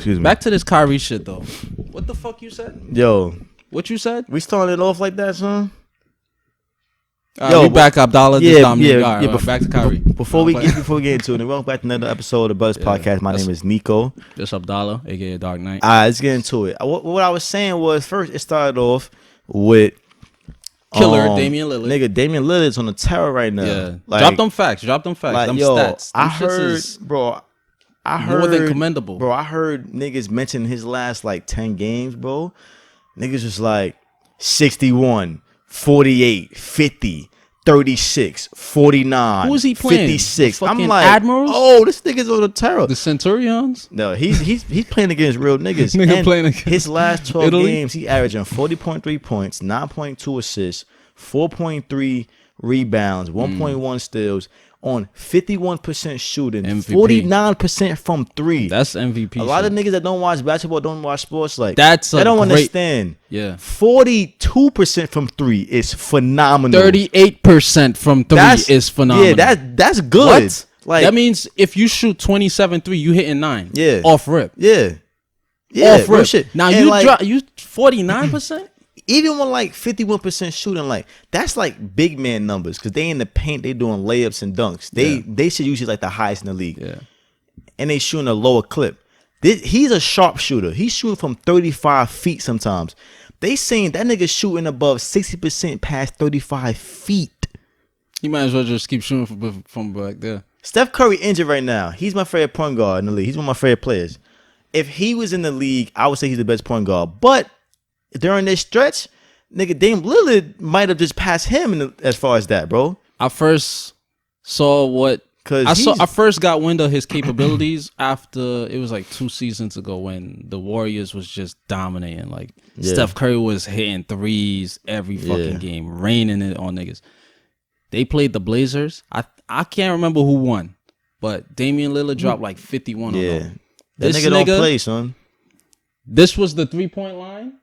Excuse me. Back to this Kyrie shit though. What the fuck you said? Yo, What you said? we starting it off like that, son? We back Abdalla. Back to Kyrie. Before we get into it, welcome back to another episode of the Buzz Podcast. My name is Nico. This Abdalla, aka Dark Knight. All right, let's get into it. What I was saying was, first it started off with Killer Damian Lillard. Nigga, Damian Lillard's on the terror right now. Yeah, like, drop them facts. Like, them stats. I heard more than commendable. Bro, I heard niggas mention his last like 10 games, bro. Niggas was like 61, 48, 50, 36, 49. Who is he playing? 56. I'm like, Admirals? Oh, this nigga's on the terror. The Centurions? No, he's playing against real niggas. Playing against his last 12 Italy? games, he averaging 40.3 points, 9.2 assists, 4.3 rebounds, 1.1 steals, on 51% shooting, MVP. 49% from three. That's MVP. A lot of niggas that don't watch basketball, don't watch sports, like they don't understand. Yeah, 42% from three is phenomenal. 38% from three is phenomenal. Yeah, that's good. What? Like that means if you shoot 27-3, you hitting 9. Yeah, off rip. Yeah, off rip. Shit. Now and you 49%. Even with like 51% shooting, like that's like big man numbers because they in the paint, they doing layups and dunks. They should usually like the highest in the league. Yeah, and they shooting a lower clip. He's a sharpshooter. He's shooting from 35 feet sometimes. They saying that nigga shooting above 60% past 35 feet. He might as well just keep shooting from back there. Steph Curry injured right now. He's my favorite point guard in the league. He's one of my favorite players. If he was in the league, I would say he's the best point guard. But during this stretch, nigga, Dame Lillard might have just passed him as far as that, bro. I first saw I first got wind of his capabilities after it was like 2 seasons ago when the Warriors was just dominating. Like Steph Curry was hitting threes every fucking game, raining it on niggas. They played the Blazers. I can't remember who won, but Damian Lillard dropped like 51 on them. That nigga don't play, son. This was the 3-point line.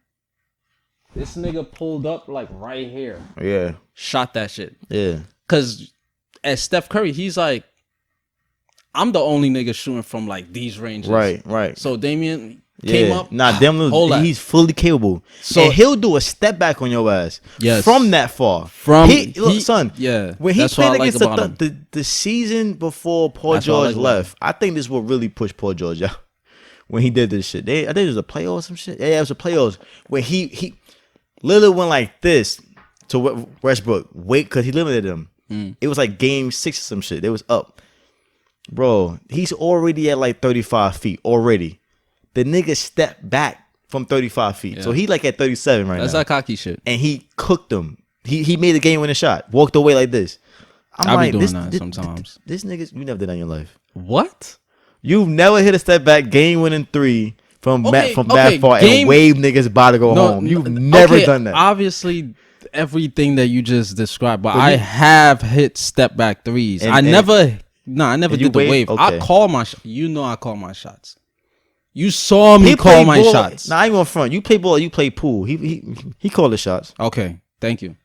This nigga pulled up like right here. Yeah. Shot that shit. Yeah. Cause as Steph Curry, he's like, I'm the only nigga shooting from like these ranges. Right. So Damian came up. Nah, he's fully capable. So and he'll do a step back on your ass. Yes. From that far. Son. Yeah. When he played against the season before Paul George left, I think this will really push Paul George out. When he did this shit. I think it was a playoff or some shit. Yeah, it was a playoffs. When he Lillard went like this to Westbrook. Wait, because he limited him. It was like game 6 or some shit. It was up. Bro, he's already at like 35 feet already. The nigga stepped back from 35 feet. Yeah. So he like at 37 right now. That's that cocky shit. And he cooked him. He made the game winning shot. Walked away like this. I'll be doing that sometimes. This nigga, you never did that in your life. What? You've never hit a step back game winning 3 from that far and wave niggas about to go home. You've never done that. Obviously, everything that you just described, but I have hit step back threes. I never did the wave. Okay. I call my you know I call my shots. You saw me call my shots. Nah, I ain't gonna front. You play ball, you play pool. He called the shots. Okay, thank you.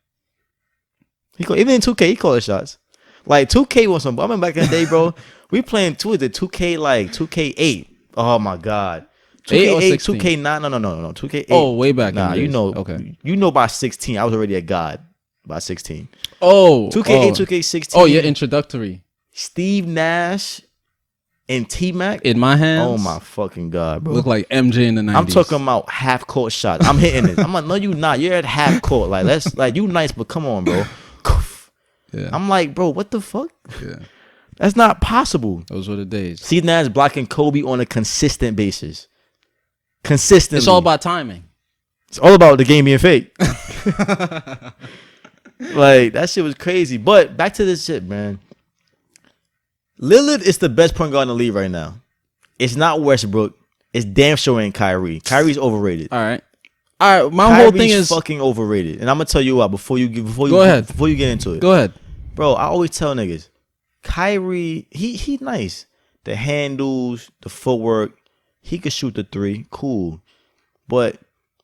Even in 2K, he called the shots. Like 2K was some. I remember back in the day, bro. We playing 2K like 2K8. Oh my god. 2K8, 2K9, no. 2K8. Oh, way back. Nah, you know. Okay. You know by 16, I was already a god by 16. Oh. 2K8, 2K16. Oh, yeah, introductory. Steve Nash and T-Mac. In my hands. Oh my fucking god, bro. Look like MJ in the 90s. I'm talking about half court shots. I'm hitting it. I'm like, no, you not. You're at half court. Like, you nice, but come on, bro. Yeah. I'm like, bro, what the fuck? Yeah. That's not possible. Those were the days. Steve Nash blocking Kobe on a consistent basis. Consistently. It's all about timing. It's all about the game being fake. Like, that shit was crazy. But back to this shit, man. Lillard is the best point guard in the league right now. It's not Westbrook. It's damn sure ain't Kyrie. Kyrie's overrated. All right. My whole thing is fucking overrated. And I'm gonna tell you what before you get into it. Go ahead. Bro, I always tell niggas, Kyrie, he nice. The handles, the footwork, he could shoot the 3, cool. But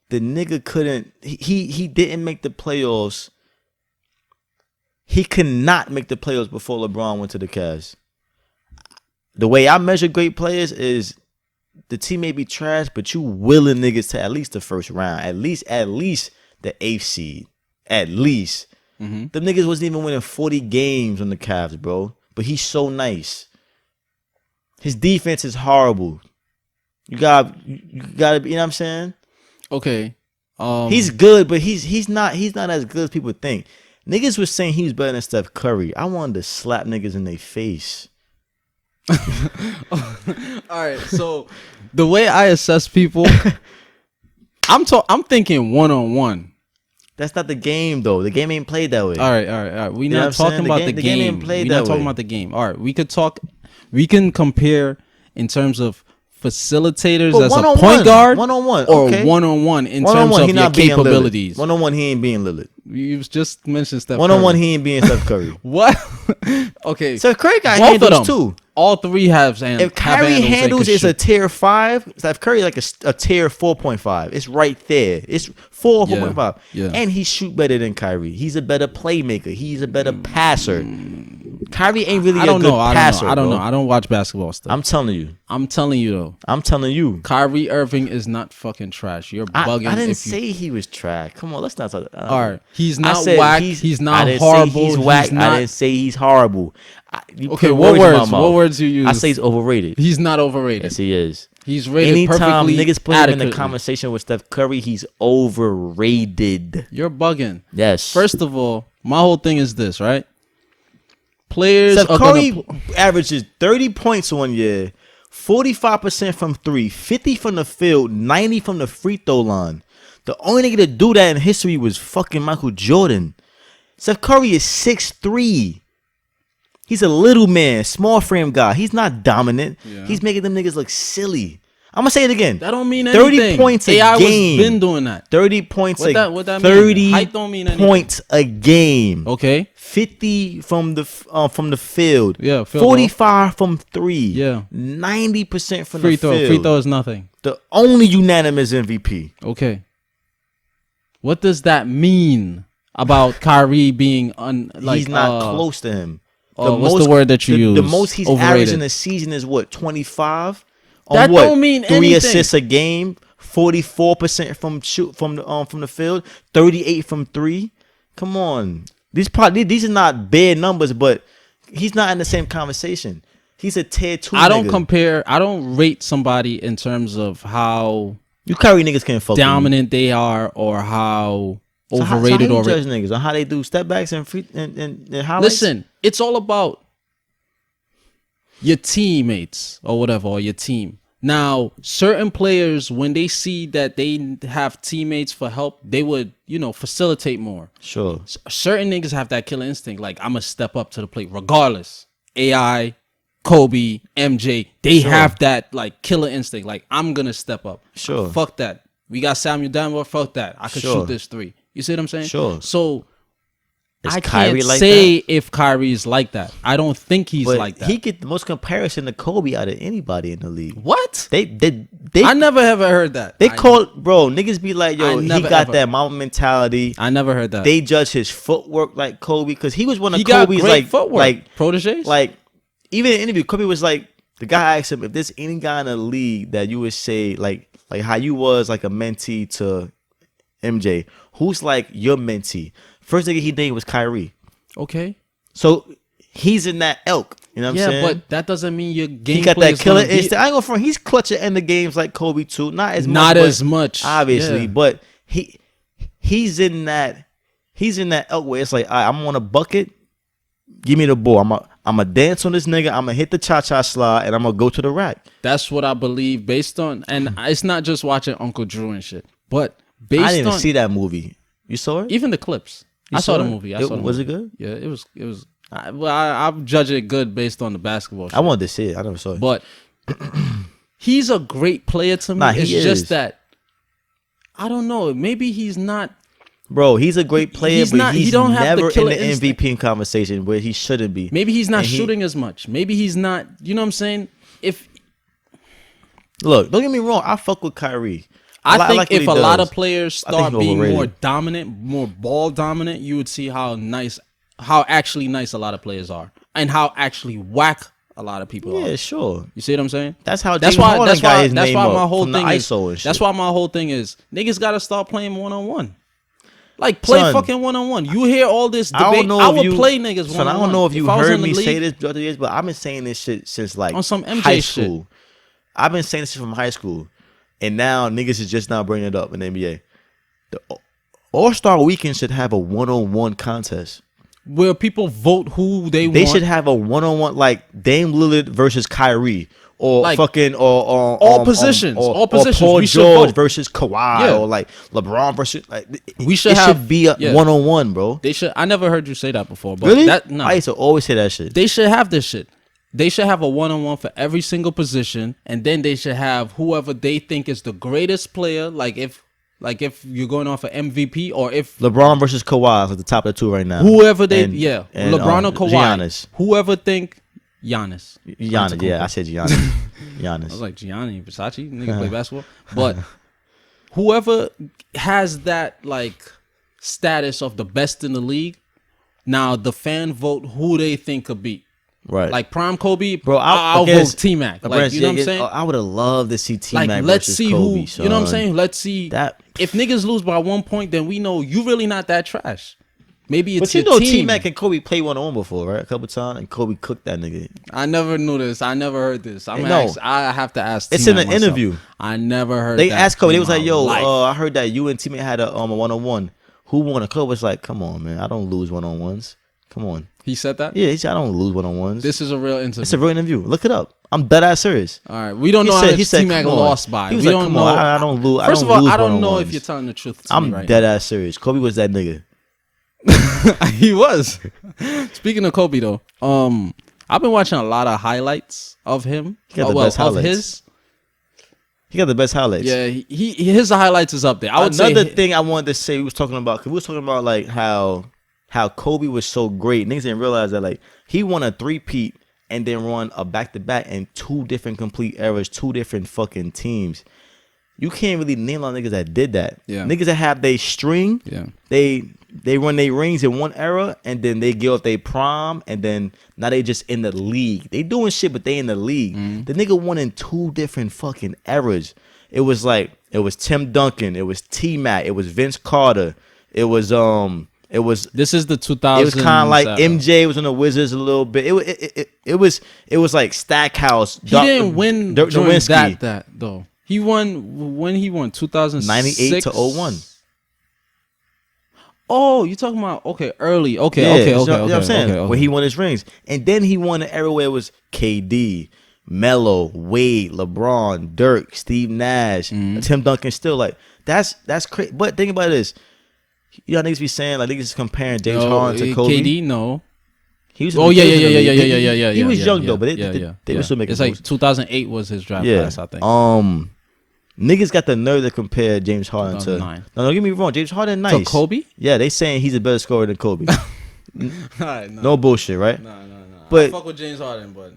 the nigga couldn't. He didn't make the playoffs. He could not make the playoffs before LeBron went to the Cavs. The way I measure great players is the team may be trash, but you willing niggas to at least the first round, at least the 8th seed, at least. Mm-hmm. Them niggas wasn't even winning 40 games on the Cavs, bro. But he's so nice. His defense is horrible. You gotta, you know what I'm saying? Okay. He's good, but he's not as good as people think. Niggas was saying he was better than Steph Curry. I wanted to slap niggas in their face. All right, so the way I assess people, I'm thinking 1-on-1. That's not the game though. The game ain't played that way. All right. We're not talking about the game. The game ain't played that way. We're not talking about the game. All right, we can compare in terms of facilitators as a point guard, 1-on-1, or 1-on-1 in terms of your capabilities. 1-on-1, he ain't being Lillard. You just mentioned Steph 1-on-1, Curry. he ain't being Steph Curry. What? Okay. Steph Curry got handles too. All three have. If Kyrie handles is a tier 5, Steph Curry like a tier 4.5. It's right there. It's 4.5. Yeah. And he shoot better than Kyrie. He's a better playmaker. He's a better passer. Kyrie ain't really a good passer. I don't know. I don't watch basketball stuff. I'm telling you though. I'm telling you. Kyrie Irving is not fucking trash. You're bugging. I didn't say he was trash. Come on, let's not talk. All right. He's not whack. He's not horrible. He's whack. I didn't say he's horrible. Okay, what words you use? I say he's overrated. He's not overrated. Yes, he is. He's rated Anytime perfectly niggas put him in the conversation with Steph Curry, he's overrated. You're bugging. Yes. First of all, my whole thing is this, right? Players Steph Curry averages 30 points 1 year, 45% from 3, 50 from the field, 90 from the free throw line. The only nigga to do that in history was fucking Michael Jordan. Steph Curry is 6'3". He's a little man, small frame guy. He's not dominant. Yeah. He's making them niggas look silly. I'm gonna say it again. That don't mean anything. 30 points a AI game. Was been doing that. 30 points what a that, what that 30 mean? Height don't mean anything. Points a game. Okay. 50 from the field. Yeah. 45 from 3. Yeah. 90% from free the field. Free throw is nothing. The only unanimous MVP. Okay. What does that mean about Kyrie being he's not close to him. What's the word that you use? The most he's averaging a season is what, 25? That don't mean 3 anything. assists a game, 44% from the field, 38 from 3. Come on, these are not bad numbers, but he's not in the same conversation. He's a tier 2. I don't rate somebody in terms of how you Curry niggas can't fuck dominant they are or how overrated so how or judge niggas on how they do step backs and free and highlights? Listen, it's all about your teammates or whatever, or your team. Now, certain players, when they see that they have teammates for help, they would, facilitate more. Sure. Certain niggas have that killer instinct, like, I'm going to step up to the plate regardless. AI, Kobe, MJ, they have that, like, killer instinct. Like, I'm going to step up. Sure. Fuck that. We got Samuel Danville. Fuck that. I could shoot this 3. You see what I'm saying? Sure. So Is I Kyrie can't like say that? if Kyrie is like that. I don't think he's like that. He get the most comparison to Kobe out of anybody in the league. What? They I never ever heard that. Niggas be like, yo, he got that mama mentality. I never heard that. They judge his footwork like Kobe because he was one of he Kobe's got great footwork. like proteges. Like even in the interview, Kobe was like, the guy asked him if there's any guy in the league that you would say like how you was like a mentee to MJ, who's like your mentee? First nigga he dated was Kyrie. Okay. So he's in that elk. You know what I'm saying? Yeah, but that doesn't mean your game. He got that killer instinct. I ain't gonna front. He's clutch at end of games like Kobe too. Not as much, obviously, but he's in that elk where it's like, all right, I'm on a bucket. Give me the ball. I'm a dance on this nigga. I'm gonna hit the cha-cha slide and I'm gonna go to the rack. That's what I believe based on, and it's not just watching Uncle Drew and shit, but based on. I didn't even see that movie. You saw it? Even the clips. I saw the movie. Was it good? Yeah, it was. I'm judging it good based on the basketball shit. I wanted to see it. I never saw it. But he's a great player to me. It's just that I don't know. Maybe he's not. Bro, he's a great player, but he's don't have never the in the MVP conversation where he shouldn't be. Maybe he's not shooting as much. Maybe he's not. You know what I'm saying? Look, don't get me wrong. I fuck with Kyrie. I think if a lot of players start being more dominant, more ball dominant, you would see how actually nice a lot of players are, and how actually whack a lot of people are. Yeah, sure. You see what I'm saying? That's how. That's why my whole thing is. That's why my whole thing is. Niggas gotta start playing 1-on-1. Like play fucking 1-on-1. You hear all this debate. I would play niggas 1-on-1. I don't know if you heard me say this throughout the years, but I've been saying this shit since like on some MJ high school. Shit. I've been saying this shit from high school, and now niggas is just now bringing it up in the NBA. The All-Star Weekend should have a 1-on-1 contest where people vote who they want. They should have a 1-on-1 like Dame Lillard versus Kyrie. Or like, fucking all positions, or Paul George versus Kawhi, or like LeBron versus like. It should be a 1-on-1, bro. They should. I never heard you say that before, but really, I used to always say that shit. They should have this shit. They should have a 1-on-1 for every single position, and then they should have whoever they think is the greatest player. Like if you're going off an MVP, or if LeBron versus Kawhi is at the top of the two right now. Whoever they, LeBron or Kawhi, Giannis. Whoever think. Giannis, yeah, I said Giannis. Giannis. I was like Gianni Versace, nigga play basketball. But whoever has that like status of the best in the league, now the fan vote who they think could beat. Right. Like prime Kobe, bro. I'll vote T-Mac. Like, you know what I'm saying? I would have loved to see T-Mac like, let's versus see Kobe, who. son. You know what I'm saying? Let's see that. If niggas lose by 1 point, then we know you really not that trash. Maybe it's but you know T-Mac and Kobe played 1-on-1 before, right? A couple times, and Kobe cooked that nigga. I never knew this. I never heard this. I have to ask. It's in an interview. I never heard. They asked Kobe. They was like, "Yo, I heard that you and T-Mac had a 1-on-1. Who won?" Kobe was like, "Come on, man. I don't lose 1-on-1s. Come on." He said that. Yeah, he said, "I don't lose 1-on-1s." This is a real interview. It's a real interview. Look it up. I'm dead ass serious. All right, we don't know how much T-Mac lost by. He was like, "Come on, I don't lose. First of all, I don't know if you're telling the truth. I'm dead ass serious. Kobe was that nigga. He was. Speaking of Kobe though, I've been watching a lot of highlights of him. He got the best highlights. He got the best highlights. Yeah, his highlights is up there. Another thing I wanted to say, we was talking about like how Kobe was so great. Niggas didn't realize that like he won a 3-peat and then run a back-to-back in 2 different complete eras, 2 different fucking teams. You can't really name a lot of niggas that did that. Yeah. Niggas that have they string, they run their rings in one era, and then they give up their prime, and then now they just in the league. They doing shit, but they in the league. Mm-hmm. The nigga won in 2 different fucking eras. It was Tim Duncan, it was T-Mac, it was Vince Carter, it was this is the 2000s. It was kind of like MJ was on the Wizards a little bit. It was like Stackhouse. He didn't win during that though. He won when he won 2006. 98 to 01. Oh, you talking about early. Okay. You know what I'm saying? Where he won his rings. And then he won an era where it was KD, Melo, Wade, LeBron, Dirk, Steve Nash, Tim Duncan. Still like that's crazy. But think about this. You know, niggas be saying like niggas comparing James Harden to Kobe. KD, no. He was. Yeah. He was young though, but they were still making. It's like 2008 was his draft class, I think. Niggas got the nerve to compare James Harden to. No, don't get me wrong. James Harden nice. To Kobe? Yeah, they saying he's a better scorer than Kobe. Right, no bullshit, right? No. But I fuck with James Harden, but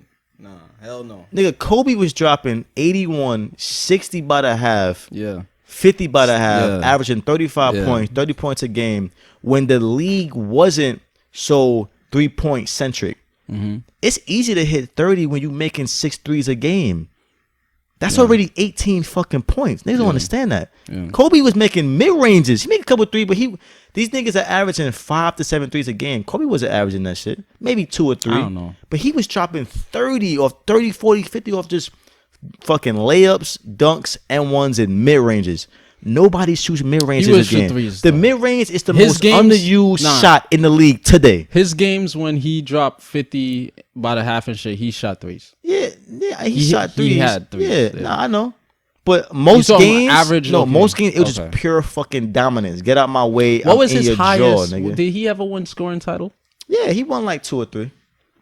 hell no. Nigga, Kobe was dropping 81, 60 by the half. Yeah. 50 by the half, averaging 35 points, 30 points a game, when the league wasn't so 3-point centric. Mm-hmm. It's easy to hit 30 when you making 6 threes a game. That's already 18 fucking points. Niggas don't understand that. Yeah. Kobe was making mid-ranges. He made a couple threes, but these niggas are averaging 5 to 7 threes a game. Kobe wasn't averaging that shit. Maybe 2 or 3. I don't know. But he was dropping 30 or 30, 40, 50 off just fucking layups, dunks, and ones in mid-ranges. Nobody shoots mid-range in this game. The mid-range is the most underused shot in the league today. His games when he dropped 50 by the half and shit, he shot threes. Yeah, he shot threes. He had threes. Yeah, I know. But most games, most games, it was just pure fucking dominance. Get out my way. What was his highest? Did he ever win scoring title? Yeah, he won like 2 or 3.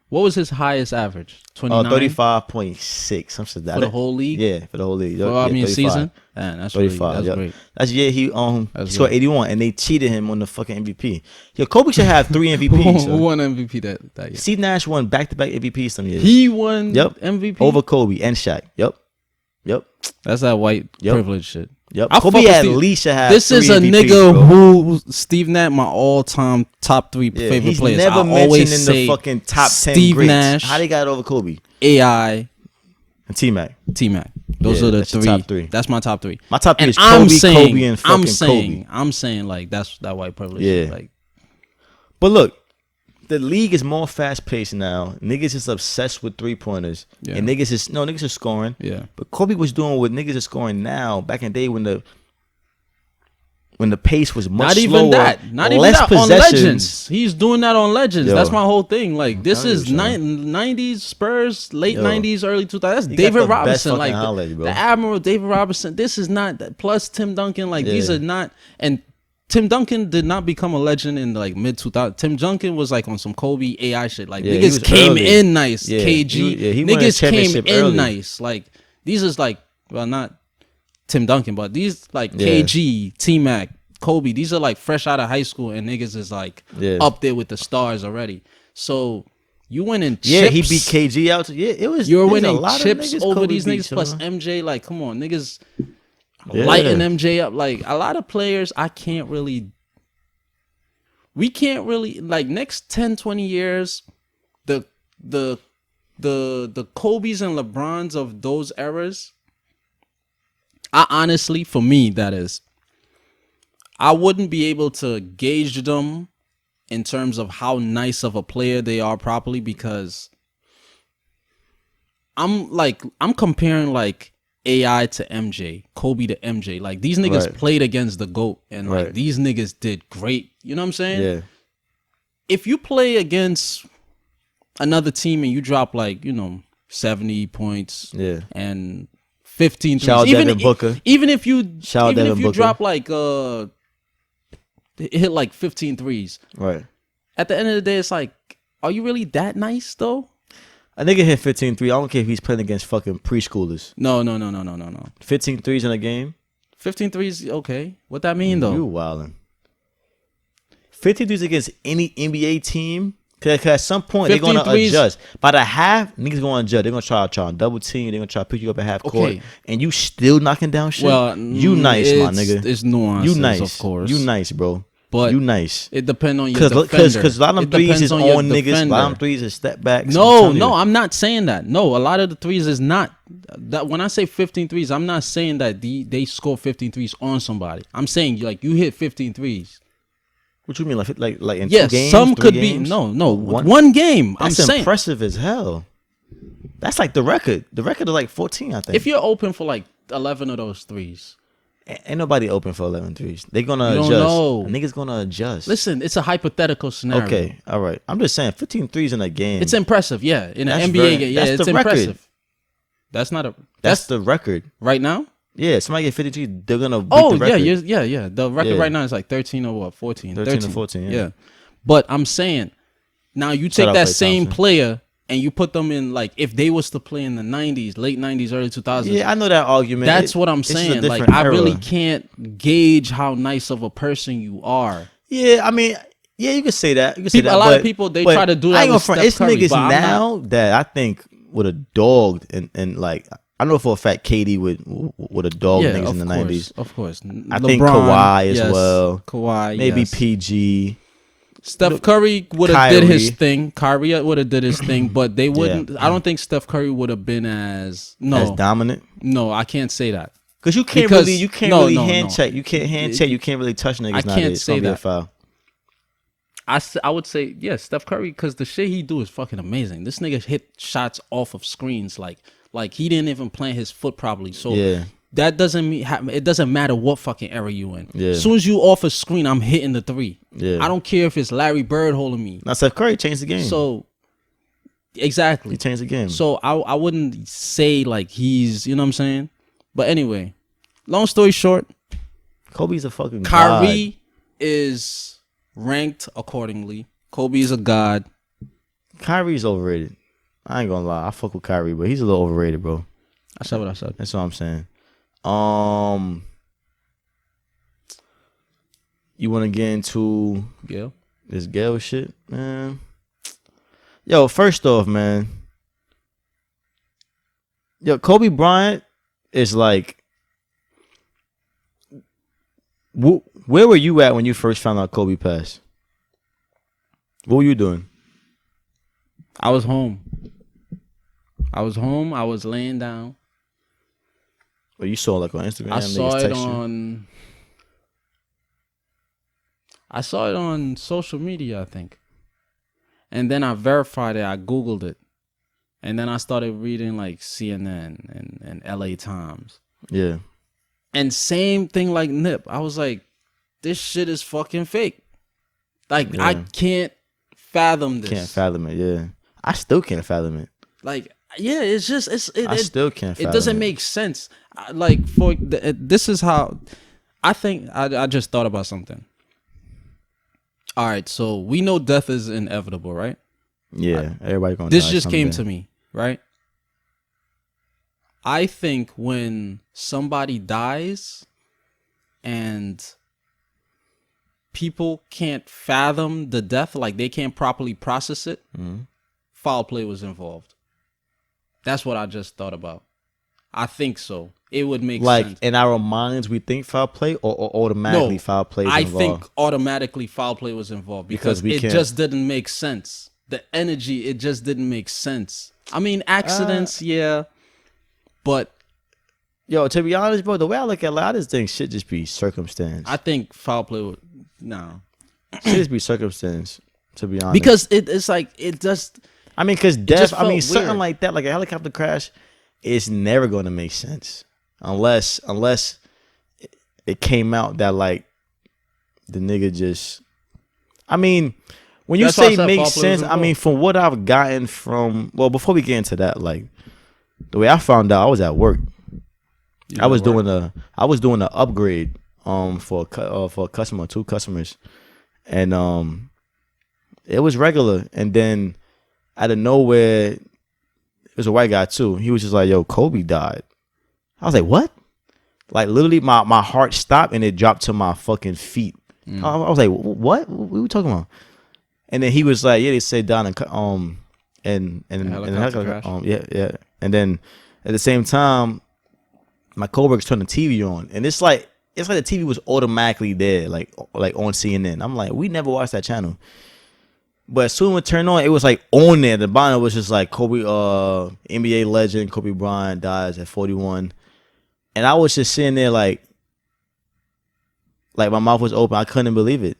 What was his highest average? 29? 35.6. Something like that. For the whole league? Yeah, for the whole league. Well, I mean, 35. Season? Man, that's 35. That's great. That's he scored 81, and they cheated him on the fucking MVP. Yo, Kobe should have 3 MVPs. Who won MVP that year? Steve Nash won back-to-back MVPs some years. He won MVP? Over Kobe and Shaq. Yep. That's that white privilege shit. Yep. Kobe at least should have. This is a MVPs, nigga bro. Who Steve Nash, my all-time top 3 favorite players. Never I mentioned always in the fucking top 10 Steve greats. Nash, how they got over Kobe? AI and T-Mac. Those are the top 3. That's my top 3. My top 3 is Kobe, and fucking Kobe. I'm saying like that's that white privilege. Yeah. Like, but look, the league is more fast paced now. Niggas is obsessed with 3-pointers. Yeah. And niggas are scoring. Yeah. But Kobe was doing what niggas are scoring now. Back in the day when the pace was much slower. Not even that on Legends. He's doing that on Legends. Yo, that's my whole thing. Like this is 90s Spurs, late 90s, early 2000s. That's David Robinson, like the Admiral David Robinson. This is not plus Tim Duncan. Like these are not. And Tim Duncan did not become a legend in like mid 2000s. Tim Duncan was like on some Kobe AI shit. Like niggas came in nice. KG niggas came in nice. Like these is like not Tim Duncan, but these like KG, T-Mac, Kobe, these are like fresh out of high school and niggas is like up there with the stars already. So you winning chips. Yeah, he beat KG out. It was. You're winning chips over Kobe these niggas plus MJ. Like, come on, niggas lighting MJ up. Like a lot of players, we can't really like next 10, 20 years, the Kobe's and LeBrons of those eras. I honestly, for me, that is, I wouldn't be able to gauge them in terms of how nice of a player they are properly because I'm comparing like AI to MJ, Kobe to MJ. Like these niggas played against the GOAT and like these niggas did great. You know what I'm saying? Yeah. If you play against another team and you drop like, 70 points and 15 threes. Even if you drop like hit like 15 threes. Right. At the end of the day, it's like, are you really that nice though? A nigga hit 15 threes. I don't care if he's playing against fucking preschoolers. No. 15 threes in a game? 15 threes, okay. What that mean though? You wildin'. 15 threes against any NBA team? Because at some point, they're going to adjust. By the half, niggas going to adjust. They're going to try on double team. They're going to try to pick you up at half court. And you still knocking down shit? Well, you nice, my nigga. It's nuances, you nice. Of course. You nice, bro. But you nice. It depends on your defender. Because a lot of them threes is on niggas. A lot of them threes is step backs. No, I'm not saying that. No, a lot of the threes is not. That when I say 15 threes, I'm not saying that they score 15 threes on somebody. I'm saying like you hit 15 threes. What you mean, like in 2 games? Yes, some could be. No, one game. That's impressive as hell. That's like the record. The record is like 14, I think. If you're open for like 11 of those threes, ain't nobody open for 11 threes. They're gonna adjust. A nigga's gonna adjust. Listen, it's a hypothetical scenario. Okay, all right. I'm just saying, 15 threes in a game. It's impressive, yeah. In an NBA game, yeah, it's impressive. Record. That's not a. That's the record right now. Yeah, somebody get 53, they're gonna beat the record. Yeah. The record right now is like 13 or what? 14. 13 or 14, yeah. But I'm saying, now you take that same player and you put them in, like, if they was to play in the 90s, late 90s, early 2000s. Yeah, I know that argument. That's what I'm saying. Like, I really can't gauge how nice of a person you are. Yeah, I mean, yeah, you can say that. A lot of people, they try to do that with Steph Curry. It's niggas now that I think would have dogged and like... I know for a fact KD would have dogged niggas in the 90s. Of course. I think Kawhi as well. Kawhi, maybe PG. Steph Curry would have did his thing. Kyrie would have did his thing, but they wouldn't. I don't think Steph Curry would have been as dominant. No, I can't say that. Because you can't really hand check. You can't hand check. You can't really touch niggas. I can't say that. Foul. I would say Steph Curry, because the shit he do is fucking amazing. This nigga hit shots off of screens like he didn't even plant his foot properly. So that doesn't mean it doesn't matter what fucking era you in. As soon as you off a screen, I'm hitting the 3. I don't care if it's Larry Bird holding me. Now Steph Curry changed the game. So exactly, he changed the game. So I wouldn't say like he's, you know what I'm saying. But anyway, long story short, Kobe's a fucking Kyrie god. Is ranked accordingly. Kobe is a god. Kyrie's overrated. I ain't gonna lie, I fuck with Kyrie, but he's a little overrated, bro. I said what I said. That's what I'm saying. You want to get into this Gayle shit, man? Yo, first off, man. Yo, Kobe Bryant is like Where were you at when you first found out Kobe passed? What were you doing? I was home. I was laying down. Well, you saw like on Instagram. I saw it on social media, I think. And then I verified it. I Googled it. And then I started reading like CNN and LA Times. Yeah. And same thing like Nip. I was like, this shit is fucking fake. Like, I can't fathom this. Can't fathom it, yeah. I still can't fathom it. Like, yeah, it's just, I still can't fathom it. It doesn't make sense. Like, this is how, I think, I just thought about something. All right, so we know death is inevitable, right? Yeah, everybody gonna die. This just came to me, right? I think when somebody dies and people can't fathom the death, like they can't properly process it, foul play was involved. That's what I just thought about. I think so. It would make sense. Like in our minds, we think foul play, or automatically foul play is involved? I think automatically foul play was involved because it just didn't make sense. The energy, it just didn't make sense. I mean, accidents, yeah. But yo, to be honest, bro, the way I look at it, I just think shit just be circumstance. I think foul play would shit just be circumstance. To be honest, because it's like it just. I mean, because death. I mean, something weird. like that, like a helicopter crash, it's never going to make sense unless it came out that like the nigga just. I mean, when you say makes sense, I mean, from what I've gotten from, well, before we get into that, like. The way I found out, I was at work. I was doing an upgrade for a customer, 2 customers, and it was regular. And then out of nowhere, it was a white guy too. He was just like, "Yo, Kobe died." I was like, "What?" Like literally, my heart stopped and it dropped to my fucking feet. I was like, "What? What are we talking about?" And then he was like, "Yeah, they said down in helicopter crash. Yeah. And then at the same time, my coworkers turned the TV on, and it's like the TV was automatically there, like on CNN. I'm like, we never watched that channel, but as soon as it turned on, it was like on there. The bottom was just like Kobe, NBA legend Kobe Bryant dies at 41, and I was just sitting there like my mouth was open. I couldn't believe it.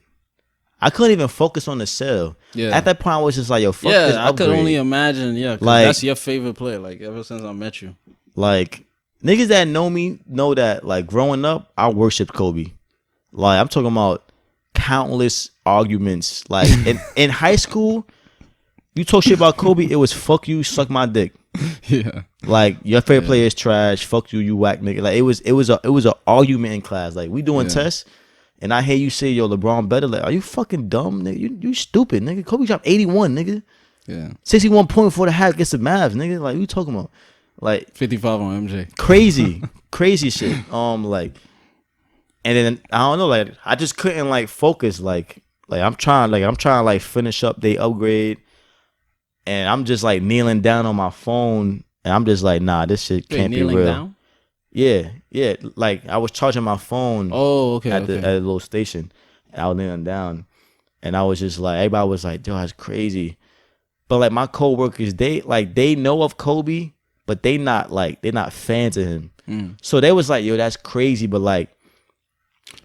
I couldn't even focus on the sell. Yeah. At that point, I was just like, yo, fuck this upgrade. I could only imagine, cause like, that's your favorite player, like, ever since I met you. Like, niggas that know me know that, like, growing up, I worshiped Kobe. Like, I'm talking about countless arguments. Like, in high school, you talk shit about Kobe, it was fuck you, suck my dick. Yeah. Like, your favorite player is trash, fuck you, you whack nigga. Like, it was an argument in class. Like, we doing tests. And I hear you say, yo, LeBron better. Like, are you fucking dumb, nigga? You stupid, nigga. Kobe dropped 81, nigga. Yeah. 61 point for the half against the Mavs, nigga. Like, what you talking about? Like 55 on MJ. Crazy shit. Like, and then I don't know, like I just couldn't like focus. Like I'm trying to like finish up the upgrade, and I'm just like kneeling down on my phone, and I'm just like, nah, this shit can't be real. Down? Yeah. Like I was charging my phone. Oh, okay. At a little station, and I was kneeling down, and I was just like, everybody was like, yo, that's crazy. But like my coworkers, they know of Kobe, but they're not fans of him. So they was like, yo, that's crazy. But like,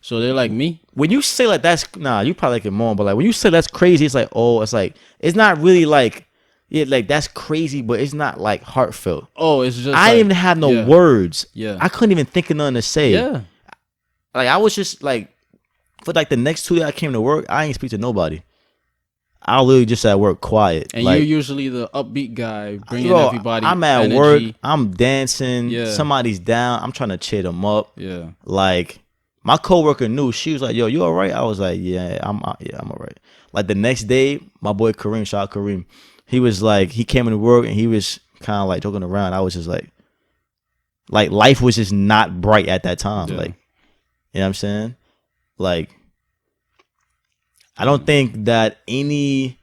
so they're like me. When you say like that's you probably like it more. But like when you say that's crazy, it's like, oh, it's like it's not really like. Yeah, like that's crazy, but it's not like heartfelt. Oh, it's just I didn't even have no words. Yeah. I couldn't even think of nothing to say. Yeah. Like I was just like, for like the next 2 days I came to work, I ain't speak to nobody. I literally just at work quiet. And like, you're usually the upbeat guy, bringing everybody. I'm at energy. work. I'm dancing. Yeah. Somebody's down. I'm trying to cheer them up. Yeah. Like my coworker knew. She was like, "Yo, you all right?" I was like, "Yeah, I'm all right." Like the next day, my boy Kareem, shout out Kareem. He was like, he came into work and he was kind of like joking around. I was just like life was just not bright at that time. Yeah. Like, you know what I'm saying? Like, I don't think that any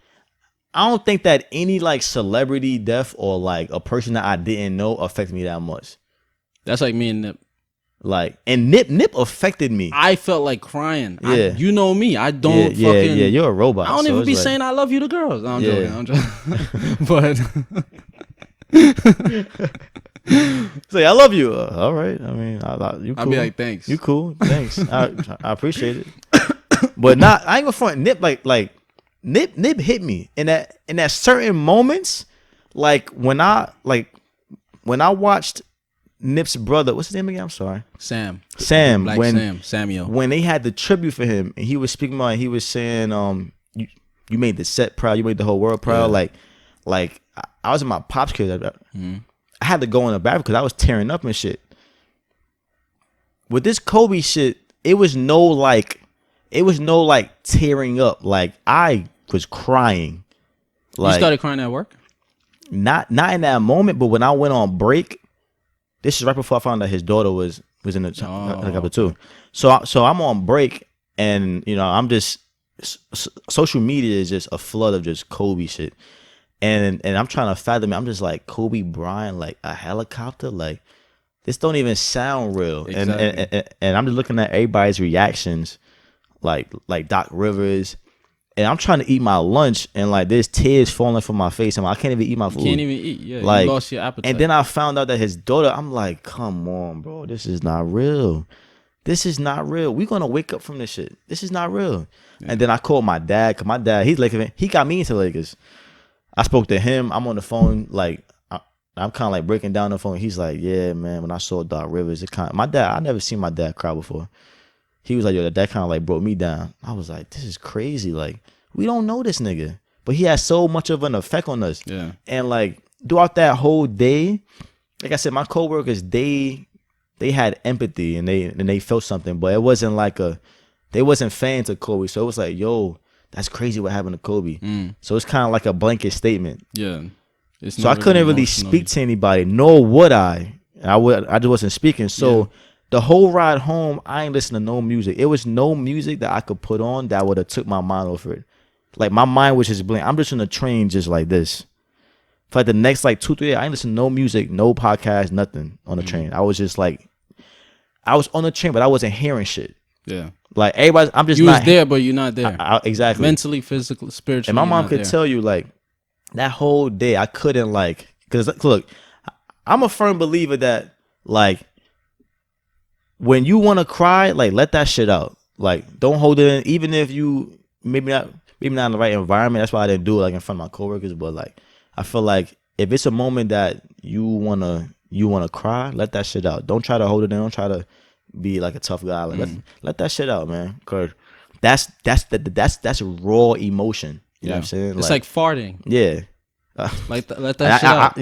like celebrity death or like a person that I didn't know affected me that much. That's like me and Nip. Like, and Nip affected me. I felt like crying. Yeah. You know me. I don't fucking. Yeah, you're a robot. I don't even be saying I love you to girls. No, I'm joking. But. Say, I love you. All right. I mean, you cool. I'll be like, thanks. You cool. Thanks. I appreciate it. But I ain't gonna front. Nip Nip hit me in that certain moments. Like when I watched Nip's brother, what's his name again? I'm sorry. Sam. Samuel. When they had the tribute for him, and he was speaking about, he was saying, you made the set proud, you made the whole world proud. Yeah. Like I was in my pop's kid. I had to go in the bathroom because I was tearing up and shit. With this Kobe shit, it was no tearing up. Like I was crying. Like, you started crying at work? Not in that moment, but when I went on break, this is right before I found out his daughter was in the helicopter too. So I'm on break, and I'm just social media is just a flood of just Kobe shit. And I'm trying to fathom it. I'm just like, Kobe Bryant, like a helicopter, like this don't even sound real. Exactly. And I'm just looking at everybody's reactions, like Doc Rivers, and I'm trying to eat my lunch, and like there's tears falling from my face, and I can't even eat my food. You can't even eat. Yeah, like, you lost your appetite. And then I found out that his daughter. I'm like, come on, bro, this is not real. This is not real. We're gonna wake up from this shit. This is not real. Yeah. And then I called my dad, cause my dad, he's Lakers. He got me into Lakers. I spoke to him. I'm on the phone, like I'm kind of like breaking down the phone. He's like, yeah, man. When I saw Doc Rivers, my dad. I never seen my dad cry before. He was like, yo, that kind of like broke me down. I was like, this is crazy. Like we don't know this nigga, but he has so much of an effect on us. Yeah. And like throughout that whole day, like I said, my coworkers, they had empathy and they felt something, but it wasn't like they wasn't fans of Kobe. So it was like, yo, that's crazy what happened to Kobe. So it's kind of like a blanket statement. Yeah. So I couldn't really speak to anybody, nor would I. I just wasn't speaking. So the whole ride home, I ain't listening to no music. It was no music that I could put on that would have took my mind off it. Like my mind was just blank. I'm just on the train just like this. For like the next like 2-3 days, I ain't listen to no music, no podcast, nothing on the train. I was just like, I was on the train, but I wasn't hearing shit. Yeah. Like everybody, I'm just you was there, but you're not there. Exactly. Mentally, physically, spiritually. And my mom could tell you, like, that whole day, I couldn't, like, because look, I'm a firm believer that, like, when you want to cry, like, let that shit out. Like, don't hold it in, even if you maybe not in the right environment. That's why I didn't do it like in front of my coworkers. But like, I feel like if it's a moment that you wanna cry, let that shit out. Don't try to hold it in. Don't try to be like a tough guy. Like let that shit out, man. Cause that's raw emotion. You know what I'm saying? It's like farting. Yeah. Let that shit out.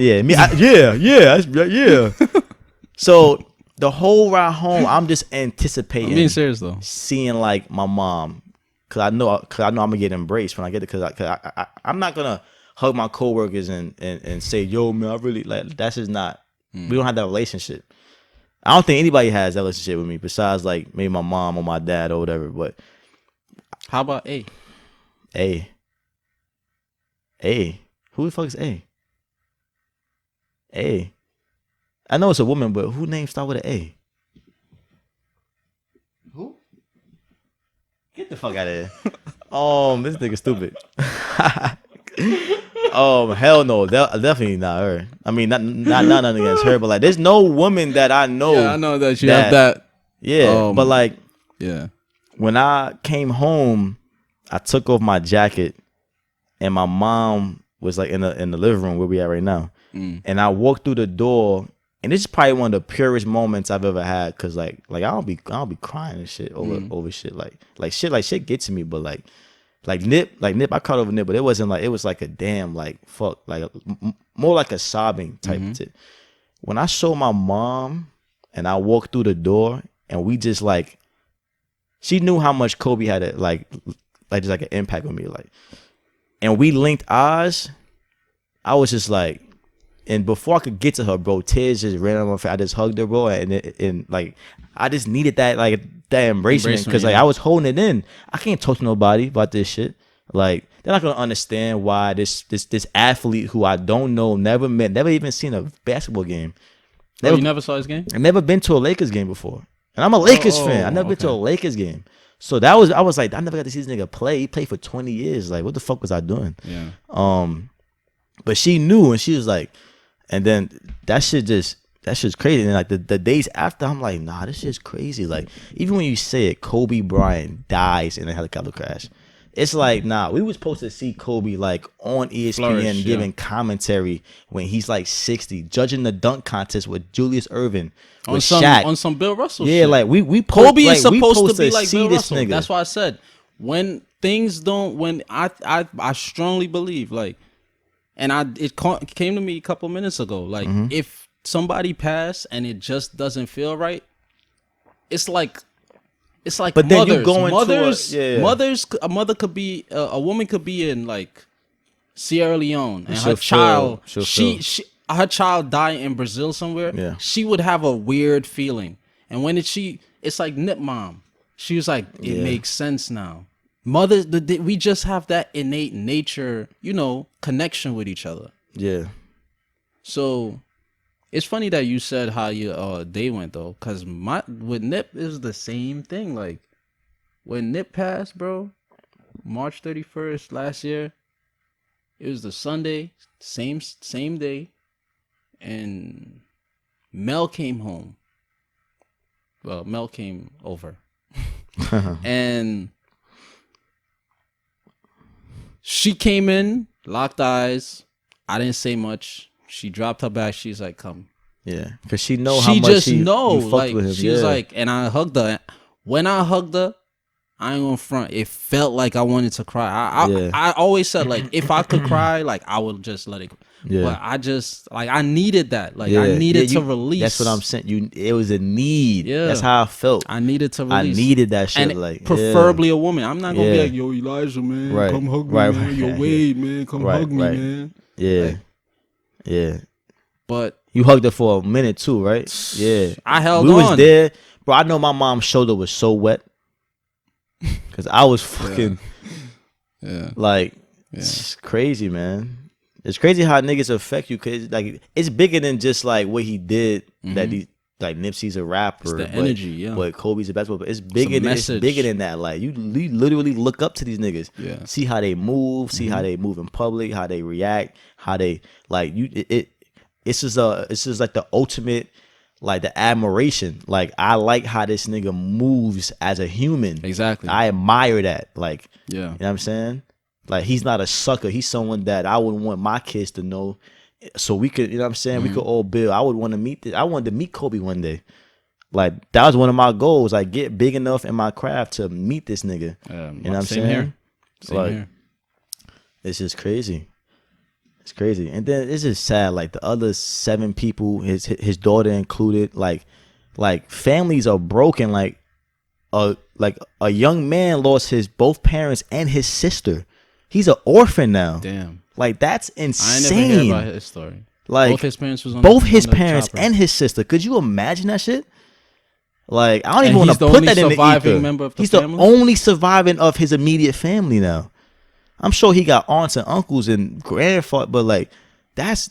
Yeah. So the whole ride home, I'm just anticipating. I'm being serious though. Seeing like my mom, cause I know I'm gonna get embraced when I get it. Cause I'm not gonna hug my coworkers and say, yo, man, I really like. That's just not. We don't have that relationship. I don't think anybody has that relationship with me besides like maybe my mom or my dad or whatever. But how about A? Who the fuck is A? I know it's a woman, but who name start with an A? Who? Get the fuck out of here. This nigga stupid. Hell no, definitely not her. I mean, not nothing against her, but like, there's no woman that I know. Yeah, I know that you have that. Yeah, but like, yeah, when I came home, I took off my jacket, and my mom was like in the living room where we at right now, and I walked through the door, and this is probably one of the purest moments I've ever had, cause like I don't be crying and shit over shit like shit gets to me, but like Nip, I caught over Nip, but it wasn't like, it was like a damn, like, fuck, like, more like a sobbing type of shit. When I saw my mom and I walked through the door and we just like, she knew how much Kobe had just like an impact on me, like, and we linked eyes, I was just like, and before I could get to her, bro, tears just ran on my face. I just hugged her, bro, and like, I just needed that, like, that embracement, because like I was holding it in. I can't talk to nobody about this shit. Like, they're not gonna understand why this athlete who I don't know, never met, never even seen a basketball game, You never saw his game? I've never been to a Lakers game before. And I'm a Lakers fan. I've never been to a Lakers game. So I was like, I never got to see this nigga play. He played for 20 years. Like, what the fuck was I doing? Yeah. But she knew, and she was like, and then that shit's crazy. And like the days after, I'm like, nah, this shit's crazy. Like, even when you say it, Kobe Bryant dies in a helicopter crash. It's like, nah, we was supposed to see Kobe like on ESPN giving commentary when he's like 60, judging the dunk contest with Julius Erving, with Shaq. On some Bill Russell shit. Like Kobe is supposed to be like Bill Russell. Nigga. That's why I said when things don't. When I strongly believe like, and it came to me a couple minutes ago. Like if somebody passed and it just doesn't feel right, it's like. But then you go into a mother could be a woman could be in like Sierra Leone and her child her child die in Brazil somewhere. Yeah. She would have a weird feeling, and when it's like Nip Mom. She was like, it makes sense now. Mothers, we just have that innate nature, connection with each other. Yeah. So. It's funny that you said how your day went though, cause with Nip is the same thing. Like when Nip passed, bro, March 31st last year, it was the Sunday, same day, and Mel came home. Well, Mel came over, and she came in, locked eyes. I didn't say much. She dropped her bag. She's like, "Come." Yeah, because she know how much you fucked with him. She was like, and I hugged her. When I hugged her, I ain't gonna front. It felt like I wanted to cry. I always said like, if I could cry, like I would just let it. Yeah. But I just like I needed that. Like I needed to release. That's what I'm saying. It was a need. Yeah. That's how I felt. I needed to release. I needed that shit. And like preferably a woman. I'm not gonna be like, yo, Elijah, man, come hug me, man. Yo, Wade, man, come hug me, man. Yeah. Like, yeah. But you hugged her for a minute too, right? Yeah. I held on. We was there. Bro, I know my mom's shoulder was so wet. Cause I was fucking it's crazy, man. It's crazy how niggas affect you, cause like it's bigger than just like what he did. That he like Nipsey's a rapper, it's the energy, but Kobe's a basketball. But it's bigger than that. Like you literally look up to these niggas. Yeah. See how they move. See how they move in public. How they react. How they like you. It's just like the ultimate. Like the admiration. Like I like how this nigga moves as a human. Exactly. I admire that. Like, yeah. You know what I'm saying? Like he's not a sucker. He's someone that I would want my kids to know. So we could, you know what I'm saying? We could all build. I would want to meet this. I wanted to meet Kobe one day. Like that was one of my goals. Like get big enough in my craft to meet this nigga. You know what I'm saying? Here. Same here. It's just crazy. It's crazy. And then it's just sad. Like the other 7 people, his daughter included, like families are broken. Like a young man lost his both parents and his sister. He's an orphan now. Damn. Like that's insane. I never heard about his story. Like both his parents was on and his sister. Could you imagine that shit? Like I don't even want to put that in the ether. Member of the he's family? The only surviving of his immediate family now. I'm sure he got aunts and uncles and grandfather, but like that's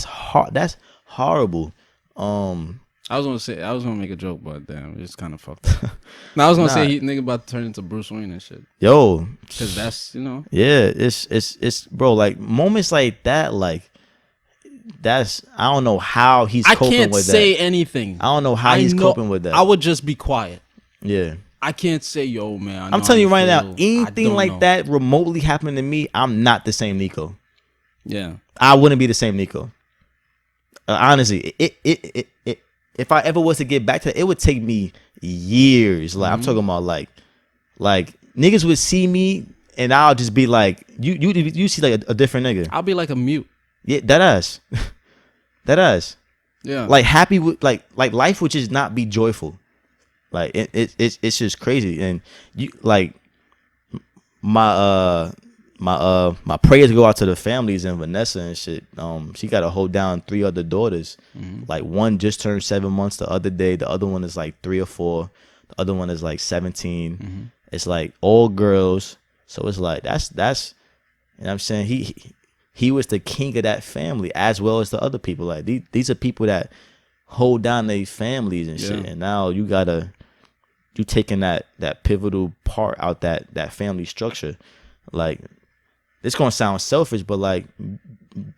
hard. That's horrible. I was gonna make a joke, but damn, it's kind of fucked up. No, I was gonna say nigga about to turn into Bruce Wayne and shit. Yo, because that's yeah, it's bro. Like moments like that, like that's I don't know how he's. Coping can't with say that. anything. I don't know how he's coping with that. I would just be quiet. Yeah. I can't say, yo, man. I'm telling you right now, anything like that remotely happening to me, I'm not the same Nico. Yeah, I wouldn't be the same Nico. Honestly, if I ever was to get back to it, it would take me years. Like I'm talking about, like niggas would see me and I'll just be like, you see like a different nigga. I'll be like a mute. Yeah, that ass. Yeah, like happy with like life would just not be joyful. Like it's just crazy, and you like my prayers go out to the families and Vanessa and shit. She got to hold down 3 other daughters. Like one just turned 7 months the other day. The other one is like 3 or 4. The other one is like 17. It's like all girls. So it's like that's you know what I'm saying. He was the king of that family as well as the other people. Like these are people that hold down their families and shit. And now you taking that pivotal part out that family structure. Like, it's gonna sound selfish, but like,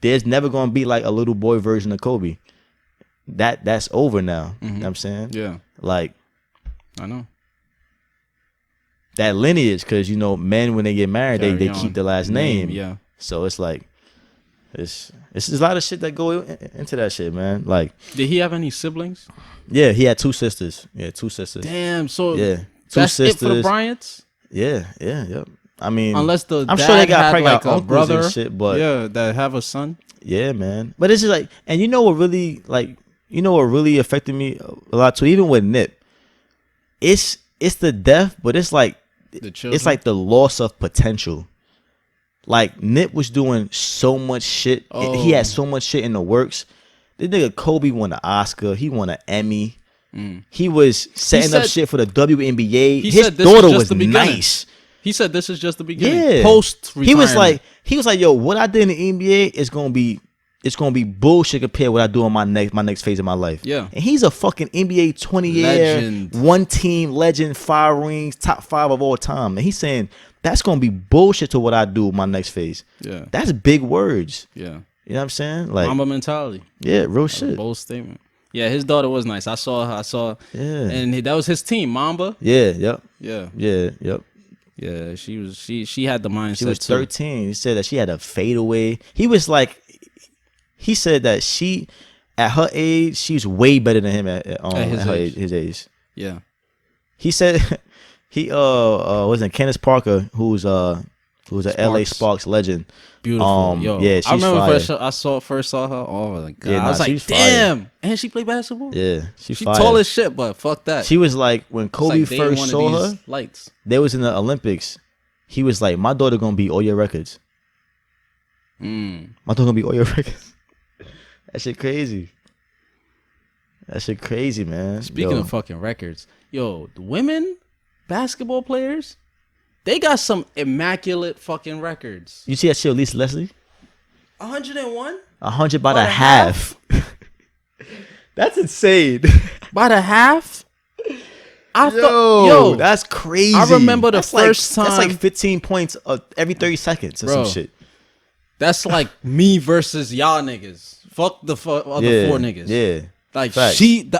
there's never gonna be like a little boy version of Kobe. That's over now. You know what I'm saying? Yeah. Like, I know. That lineage, because men when they get married, they keep the last name. Yeah. So it's like, it's a lot of shit that go into that shit, man. Like, did he have any siblings? Yeah, he had 2 sisters. Yeah, 2 sisters. Damn. So yeah, 2 that's sisters. It for the Bryants. Yeah. I mean, unless I'm sure they got pregnant like a brother and shit, but that have a son. Yeah, man. But it's just like, and what really affected me a lot too, even with Nip. It's the death, but it's like it's like the loss of potential. Like, Nip was doing so much shit. He had so much shit in the works. This nigga Kobe won an Oscar. He won an Emmy. He was setting up shit for the WNBA. His daughter was nice. He said this is just the beginning. Yeah. Post-retirement. He was like, yo, what I did in the NBA is gonna be bullshit compared to what I do on my next phase of my life. Yeah. And he's a fucking NBA 20-year, one team legend, 5 rings, top 5 of all time. And he's saying that's gonna be bullshit to what I do my next phase. Yeah. That's big words. Yeah. You know what I'm saying? Like, Mamba mentality. Yeah, real shit. Bold statement. Yeah, his daughter was nice. I saw her. Yeah. And that was his team, Mamba. Yeah, yep. Yeah. Yeah, yep. Yeah, she had the mindset. She was 13. He said that she had a fadeaway. He said that she, at her age, she's way better than him at his age. Yeah. He said wasn't Candace Parker, who's a LA Sparks legend. Beautiful. Yeah, she's I remember fire. first saw her. Oh my god. Yeah, I was like, damn. Fire. And she played basketball? Yeah, she fire. tall as shit, but fuck that. She was like, when Kobe first saw her, lights. they was in the Olympics. He was like, my daughter gonna beat all your records. My daughter gonna beat all your records. That shit crazy, man. Speaking of fucking records, the women basketball players, they got some immaculate fucking records. You see that shit with Lisa Leslie? 101? 100 by the half. That's insane. By the half? That's crazy. I remember the first time. That's like 15 points every 30 seconds or some shit. That's like me versus y'all niggas. Fuck the other 4 niggas. Yeah. Like,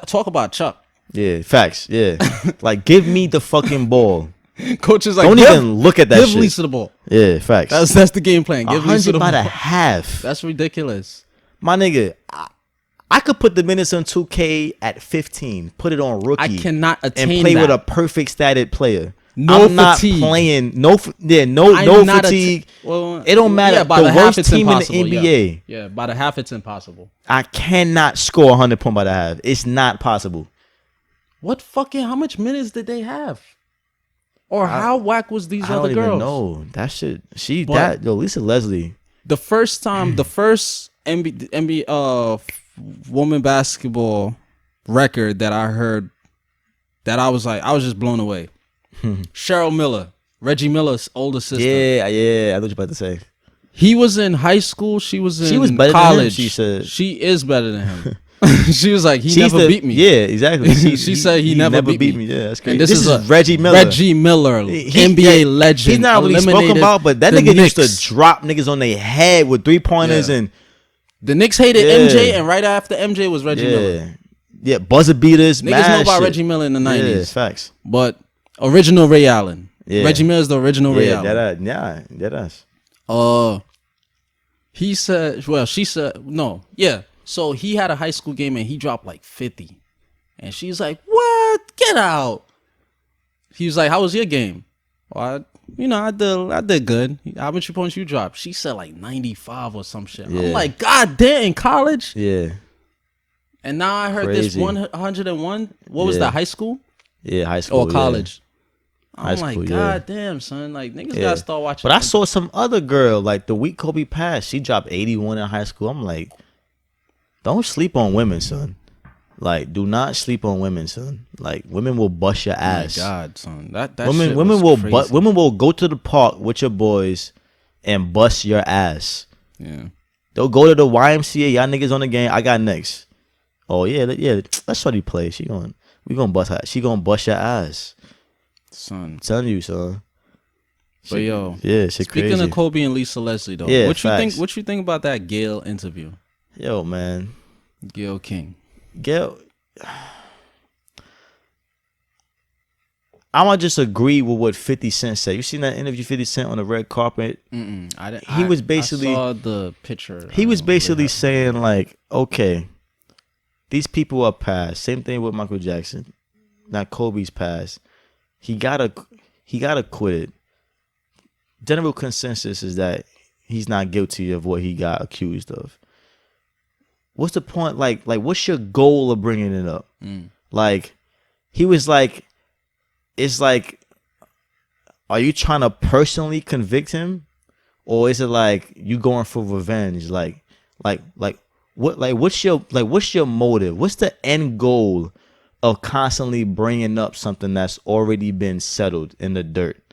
talk about Chuck. Yeah, facts. Yeah. Like, give me the fucking ball. Coach is like, don't even look at that shit. Give Lisa the ball. Yeah, facts. That's the game plan. Give Lisa the ball. 100 by the half. That's ridiculous. My nigga, I could put the minutes on 2K at 15. Put it on rookie. I cannot attain and play that. with a perfect statted player. I'm fatigue. Not playing. No fatigue. It don't matter. Yeah, by the half, worst team in the NBA. Yeah, by the half, it's impossible. I cannot score 100 points by the half. It's not possible. How much minutes did they have? Or how whack was these other girls? I don't even know. That shit. Lisa Leslie. The first NBA woman basketball record that I heard, that I was just blown away. Cheryl Miller, Reggie Miller's older sister. Yeah, I know what you're about to say. He was in high school. She was better college. Than him, she said. She is better than him. She was like, he never beat me. Yeah, exactly. She said he never beat me. Yeah, that's crazy. And this is Reggie Miller. Reggie Miller, NBA legend. He's not really spoken about, but that nigga used to drop niggas on their head with 3-pointers and the Knicks hated MJ, and right after MJ was Reggie Miller. Yeah, buzzer beaters. Niggas know about Reggie Miller in the 90s. Yeah, facts. But original Ray Allen. Yeah. Reggie Miller is the original Ray Allen. She said, no. Yeah. So he had a high school game and he dropped like 50. And she's like, what? Get out. He was like, how was your game? Well, I did good. How much points you dropped? She said like 95 or some shit. Yeah. I'm like, God damn, in college? Yeah. And now I heard this 101. What was that, high school? Yeah, high school. Or college? Yeah. I'm like, God damn, son. Like, niggas gotta start watching. But I saw some other girl, like the week Kobe passed, she dropped 81 in high school. I'm like, don't sleep on women, son. Like, do not sleep on women, son. Like, women will bust your ass. Oh my God, son. That women will go to the park with your boys and bust your ass. Yeah. They'll go to the YMCA. Y'all niggas on the game. I got next. Oh yeah, let's shorty play. We gonna bust her. She gonna bust your ass, son. I'm telling you, son. But yo, shit speaking crazy. of Kobe and Lisa Leslie though, what you think about that Gayle interview? Yo, man, Gayle King. I'm gonna just agree with what 50 Cent said. You seen that interview 50 Cent on the red carpet? I was basically I saw the picture. He was basically saying like, okay, these people are past. Same thing with Michael Jackson. Not Kobe's past. He gotta quit it. General consensus is that he's not guilty of what he got accused of. What's the point? Like what's your goal of bringing it up? Like, he was like, it's like, are you trying to personally convict him, or is it like you going for revenge? Like what's your motive? What's the end goal of constantly bringing up something that's already been settled in the dirt?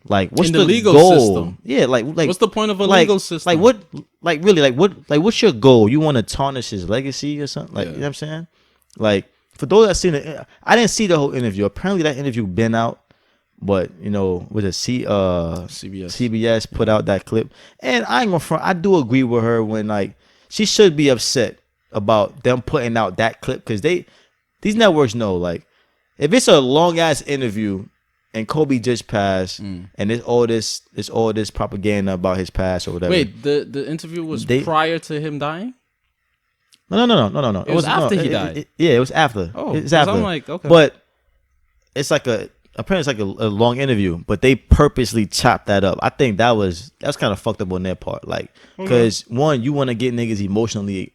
Like, what's the legal goal? System? Yeah, like what's the point of a legal system? Like what? Like really? Like what's your goal? You want to tarnish his legacy or something? Like, you know what I'm saying? Like, for those that seen it, I didn't see the whole interview. Apparently, that interview been out, but with a CBS put out that clip, and I ain't gonna front. I do agree with her when like she should be upset about them putting out that clip, because these networks know, like, if it's a long ass interview and Kobe just passed, and there's all this propaganda about his past or whatever. Wait, the interview was prior to him dying? No. It was after he died. It was after. Oh, it's after. I'm like, okay. But it's like apparently it's like a long interview, but they purposely chopped that up. I think that was kind of fucked up on their part. Like, because one, you want to get niggas emotionally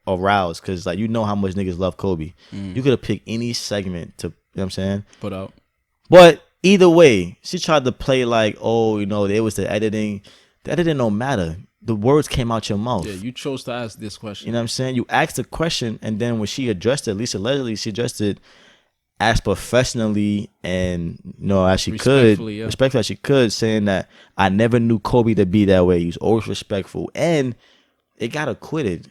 aroused, because like, how much niggas love Kobe. You could have picked any segment to, you know what I'm saying, put out. But either way, she tried to play like, oh, it was the editing. The editing don't matter. The words came out your mouth. Yeah, you chose to ask this question. You know what I'm saying? You asked the question, and then when she addressed it, Lisa Leslie, she addressed it as professionally and as she could, respectfully as she could, saying that I never knew Kobe to be that way. He was always respectful, and it got acquitted.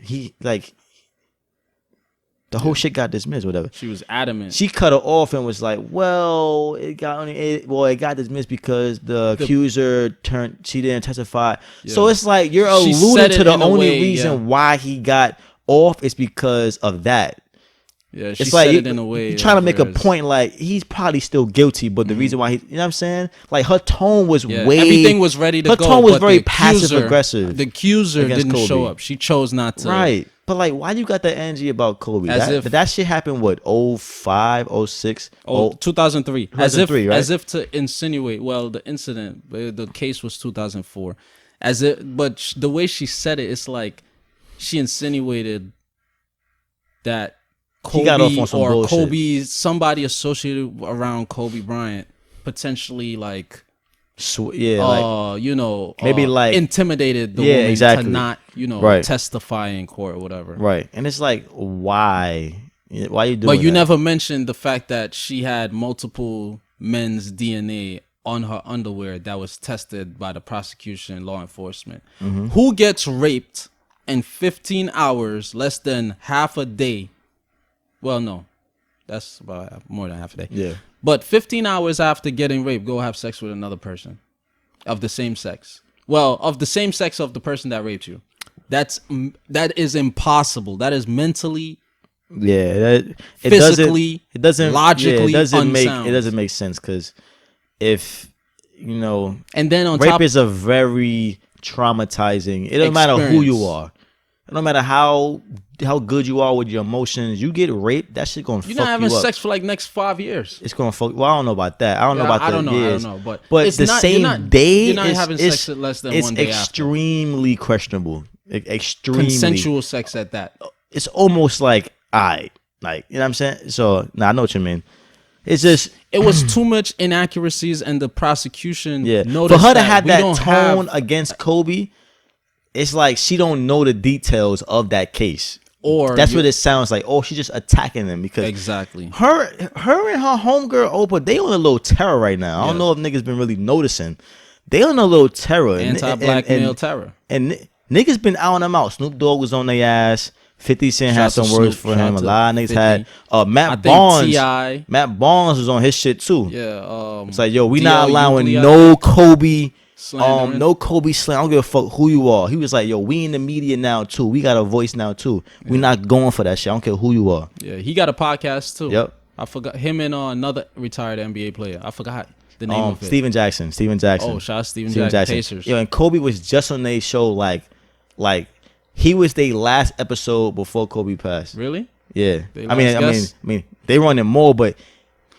The whole shit got dismissed, whatever. She was adamant. She cut her off and was like, well, it got dismissed because the accuser she didn't testify. Yeah. So it's like, you're alluding to the only reason why he got off is because of that. Yeah, she said it in a way. You're trying to make a point like he's probably still guilty, but the reason why you know what I'm saying? Like, her tone was everything was ready to go. Her tone was very passive aggressive. The accuser didn't show up. She chose not to. Right. But like, why you got that energy about Kobe? That shit happened, what, 05, 06? 2003. 2003, right? As if to insinuate, the incident, the case was 2004. But the way she said it, it's like she insinuated that Kobe, he got off on some bullshit. Kobe, somebody associated around Kobe Bryant, potentially like, maybe like intimidated the woman to not, testify in court or whatever. Right. And it's like, why you doing that? But you never mentioned the fact that she had multiple men's DNA on her underwear that was tested by the prosecution and law enforcement. Who gets raped in 15 hours, less than half a day? Well, no, that's about more than half a day. Yeah. But 15 hours after getting raped, go have sex with another person of the same sex. Well, of the same sex of the person that raped you. That is impossible. That is mentally, physically, logically unsound. It doesn't make sense, because if and then on rape is a very traumatizing. It doesn't matter who you are. It don't matter how good you are with your emotions. You get raped, that shit gonna fuck you up. You're not having sex for like next 5 years. It's gonna fuck. Well, I don't know about that. I don't know about the years. I don't know. But the same day, you're not having sex less than 1 day after. It's extremely questionable. Extremely consensual sex at that. It's almost like, you know what I'm saying? So, I know what you mean. It's just, it was too much inaccuracies, and the prosecution noticed for her to have that tone against Kobe. It's like she don't know the details of that case. Or that's what it sounds like. Oh, she's just attacking them because exactly her and her homegirl Oprah, they on a little terror right now. I don't know if niggas been really noticing. They on a little terror, anti-black male terror, and niggas been out on them out. Snoop Dogg was on their ass. 50 Cent had some words for him. A lot of niggas 50. had Matt Barnes. T.I. Matt Barnes was on his shit too. Yeah. It's like, yo, we D.L. not allowing Hughley, no Kobe. Slandering. No Kobe slang. I don't give a fuck who you are. He was like, yo, we in the media now too. We got a voice now too. We not going for that shit. I don't care who you are. Yeah, he got a podcast too. Yep. I forgot him and another retired NBA player. I forgot the name of it. Steven Jackson. Oh, shout out Steven Jackson. Pacers. Yo, and Kobe was just on their show like he was their last episode before Kobe passed. Really? Yeah. I mean, they running more, but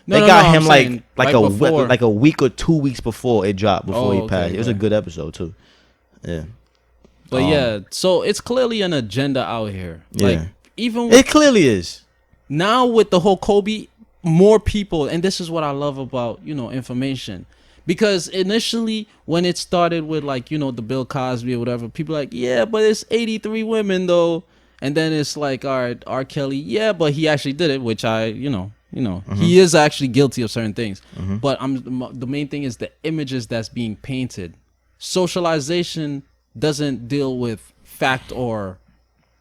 they got him like a week or 2 weeks before it dropped before he passed. It was a good episode too. Yeah. But yeah, so it's clearly an agenda out here. Like even it clearly is. Now with the whole Kobe, more people, and this is what I love about, information. Because initially when it started with like, the Bill Cosby or whatever, people like, yeah, but it's 83 women though. And then it's like, all right, R. Kelly, yeah, but he actually did it, which he is actually guilty of certain things. But the main thing is the images that's being painted. Socialization doesn't deal with fact or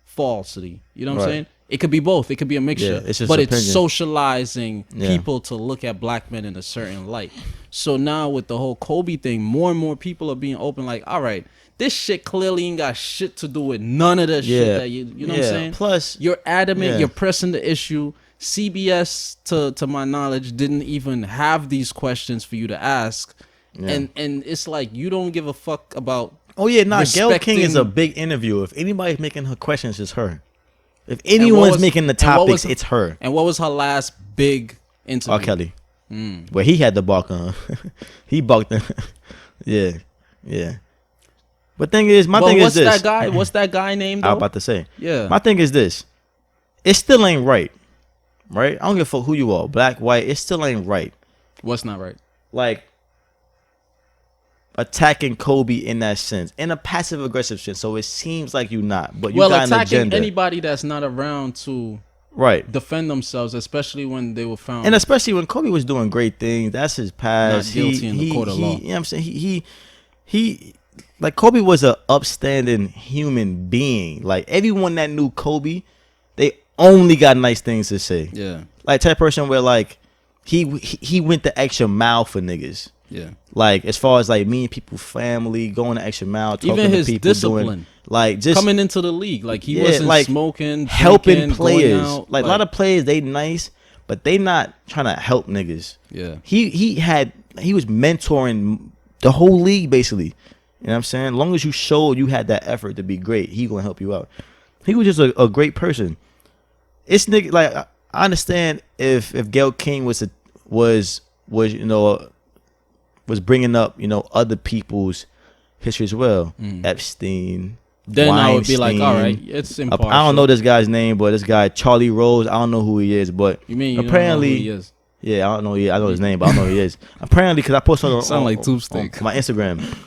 falsity. You know what I'm saying? It could be both. It could be a mixture. It's socializing people to look at black men in a certain light. So now with the whole Kobe thing, more and more people are being open like, all right, this shit clearly ain't got shit to do with none of the shit that you know what I'm saying? Plus, you're adamant, you're pressing the issue. CBS, to my knowledge, didn't even have these questions for you to ask. And it's like you don't give a fuck about. Oh yeah, Gayle King is a big interview. If anybody's making her questions, it's her. If anyone's making the topics, it's her. And what was her last big interview? R. Kelly. Where he had the bark on her. He barked on her. Yeah. But thing is, thing is this. What's that guy named? I was about to say. Yeah. My thing is this. It still ain't right. Right? I don't give a fuck who you are. Black, white. It still ain't right. What's not right? Like attacking Kobe in that sense, in a passive aggressive sense. So it seems like you're not, but you got an agenda. Attacking anybody that's not around to defend themselves, especially when they were found, and especially when Kobe was doing great things. That's his past. Not guilty in the court of law. You know what I'm saying? He like Kobe was a upstanding human being. Like everyone that knew Kobe, they only got nice things to say. Yeah, like type of person where like he went the extra mile for niggas. Yeah, like as far as like meeting people's family, going the extra mile, talking even his to people, discipline, like just coming into the league, like he wasn't like smoking, helping drinking, players. Out, like a lot of players, they nice, but they not trying to help niggas. Yeah, he was mentoring the whole league basically. You know what I'm saying? As long as you showed you had that effort to be great, he gonna help you out. He was just a great person. It's nigga like I understand if Gayle King was bringing up, other people's history as well. Epstein. Then Weinstein. I would be like, all right, it's impartial. I don't know this guy's name, but this guy, Charlie Rose, I don't know who he is, but apparently, don't know who he is? Yeah, I don't know. I know his name, but I don't know who he is. Apparently, because I posted on like Tube Steak. My Instagram.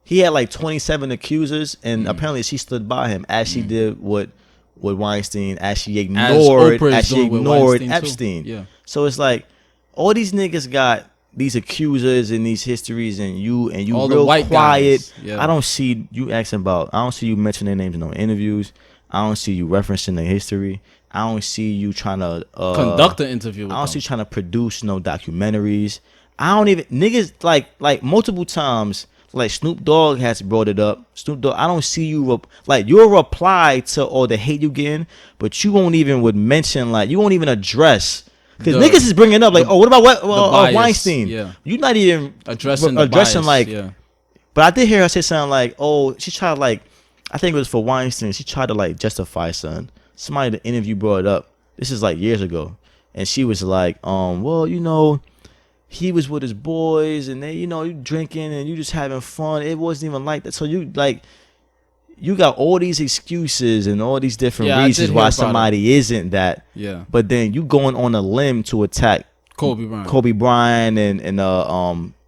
He had like 27 accusers, and apparently she stood by him as she did with Weinstein, as she ignored Epstein. Yeah. So it's like all these niggas got these accusers and these histories, and you all real quiet. Guys. Yeah. I don't see you mentioning their names in no interviews. I don't see you referencing their history. I don't see you trying to conduct an interview with I don't see you trying to produce no documentaries. I don't even niggas like multiple times. Like Snoop Dogg has brought it up. Snoop Dogg, I don't see you you'll reply to all the hate you getting, but you won't even mention you won't even address. Because niggas is bringing up what about Weinstein? Yeah. You're not even addressing But I did hear her say something she tried I think it was for Weinstein. She tried to justify something. Somebody in the interview brought it up. This is years ago, and she was like, he was with his boys, and they, you drinking and you just having fun. It wasn't even like that. So you got all these excuses and all these different reasons why somebody isn't that. Yeah. But then you going on a limb to attack Kobe Bryant and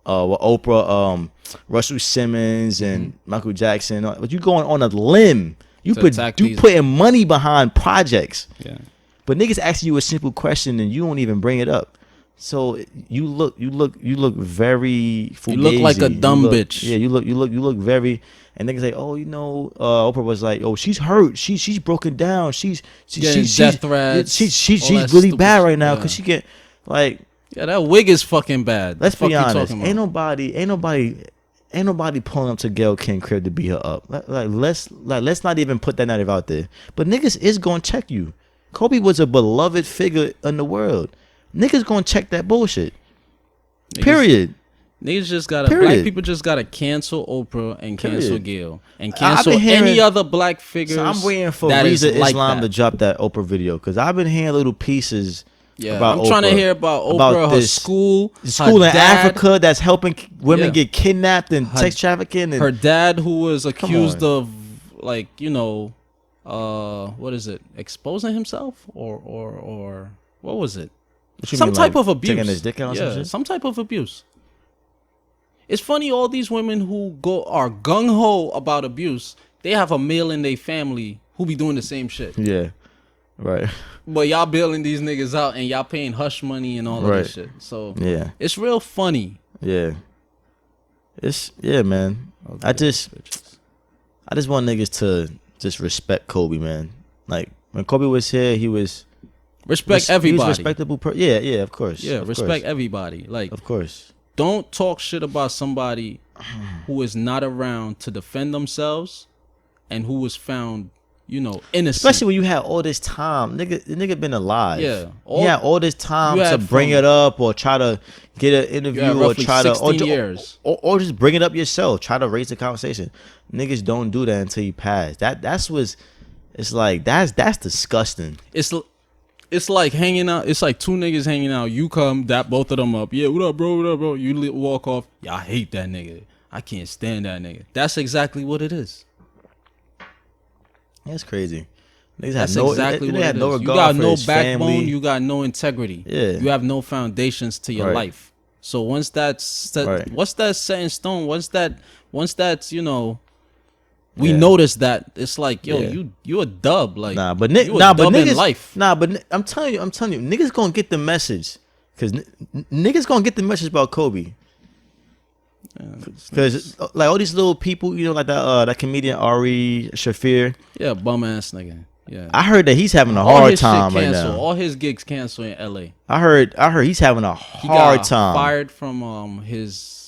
Oprah, Russell Simmons and Michael Jackson. But you going on a limb. You putting money behind projects. Yeah. But niggas asking you a simple question and you don't even bring it up. So you look very fugazi. You look like a dumb bitch. Yeah, you look very. And niggas like, oh, Oprah was like, oh, she's hurt. She's broken down. She's death threats. She's really bad right now because she get like. Yeah, that wig is fucking bad. Let's be honest. Ain't nobody pulling up to Gayle King crib to beat her up. Let's not even put that narrative out there. But niggas is gonna check you. Kobe was a beloved figure in the world. Niggas gonna check that bullshit. Period. Niggas just gotta. Black people just gotta cancel Oprah and cancel Gayle and cancel any other black figures. So I'm waiting for Reza Islam to drop that Oprah video because I've been hearing little pieces. Yeah, I'm trying to hear about Oprah, her school in Africa that's helping women get kidnapped and sex trafficking. And her dad, who was accused of, like, what is it? Exposing himself or what was it? Some type of abuse. Taking his dick out or some shit? Some type of abuse. It's funny, all these women who are gung ho about abuse, they have a male in their family who be doing the same shit. Yeah, right. But y'all bailing these niggas out and y'all paying hush money and all of this shit. So yeah, it's real funny. Yeah, man. Okay. I just want niggas to just respect Kobe, man. Like when Kobe was here, he was respect everybody. He was respectable. Yeah, of course. Yeah, respect everybody. Like, of course. Don't talk shit about somebody who is not around to defend themselves and who was found, innocent. Especially when you had all this time. The nigga been alive. Yeah. You had all this time to bring it up or try to get an interview or try to or just bring it up yourself. Try to raise the conversation. Niggas don't do that until you pass. That's disgusting. It's like hanging out. It's like two niggas hanging out. You come, dap both of them up. Yeah, what up, bro? What up, bro? You walk off. Yeah, I hate that nigga. I can't stand that nigga. That's exactly what it is. That's crazy. That's exactly what it is. You got no backbone. Family. You got no integrity. Yeah. You have no foundations to your life. So once that's set in stone, once that's we notice that, it's like, yo, you a dub. Like, but niggas, life. But I'm telling you, niggas gonna get the message, cause niggas gonna get the message about Kobe. Cause like all these little people, like that comedian Ari Shafir. Yeah, bum ass nigga. Yeah, I heard that he's having a hard time right now. All his gigs canceled in L.A. I heard he's having a hard time. Fired from his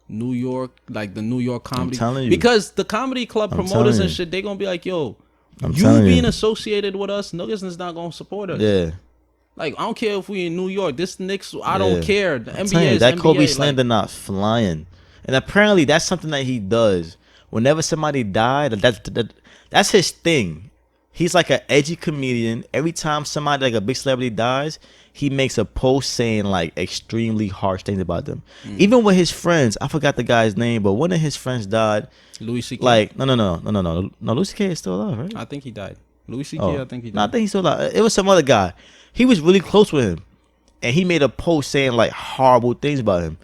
New York, like the New York comedy, because the comedy club promoters and shit, they gonna be like, yo, you being associated with us, niggas is not gonna support us. Yeah, like, I don't care if we in New York, this Knicks, I don't care. The NBA is that NBA, Kobe slander not flying, and apparently that's something that he does whenever somebody died. That's his thing. He's like an edgy comedian. Every time somebody, like a big celebrity, dies, he makes a post saying like extremely harsh things about them. Even with his friends, I forgot the guy's name, but one of his friends died. Louis C.K. Like no. Louis C.K. is still alive, right? I think he died. Louis C.K. I think he died. No, I think he's still alive. It was some other guy. He was really close with him, and he made a post saying like horrible things about him.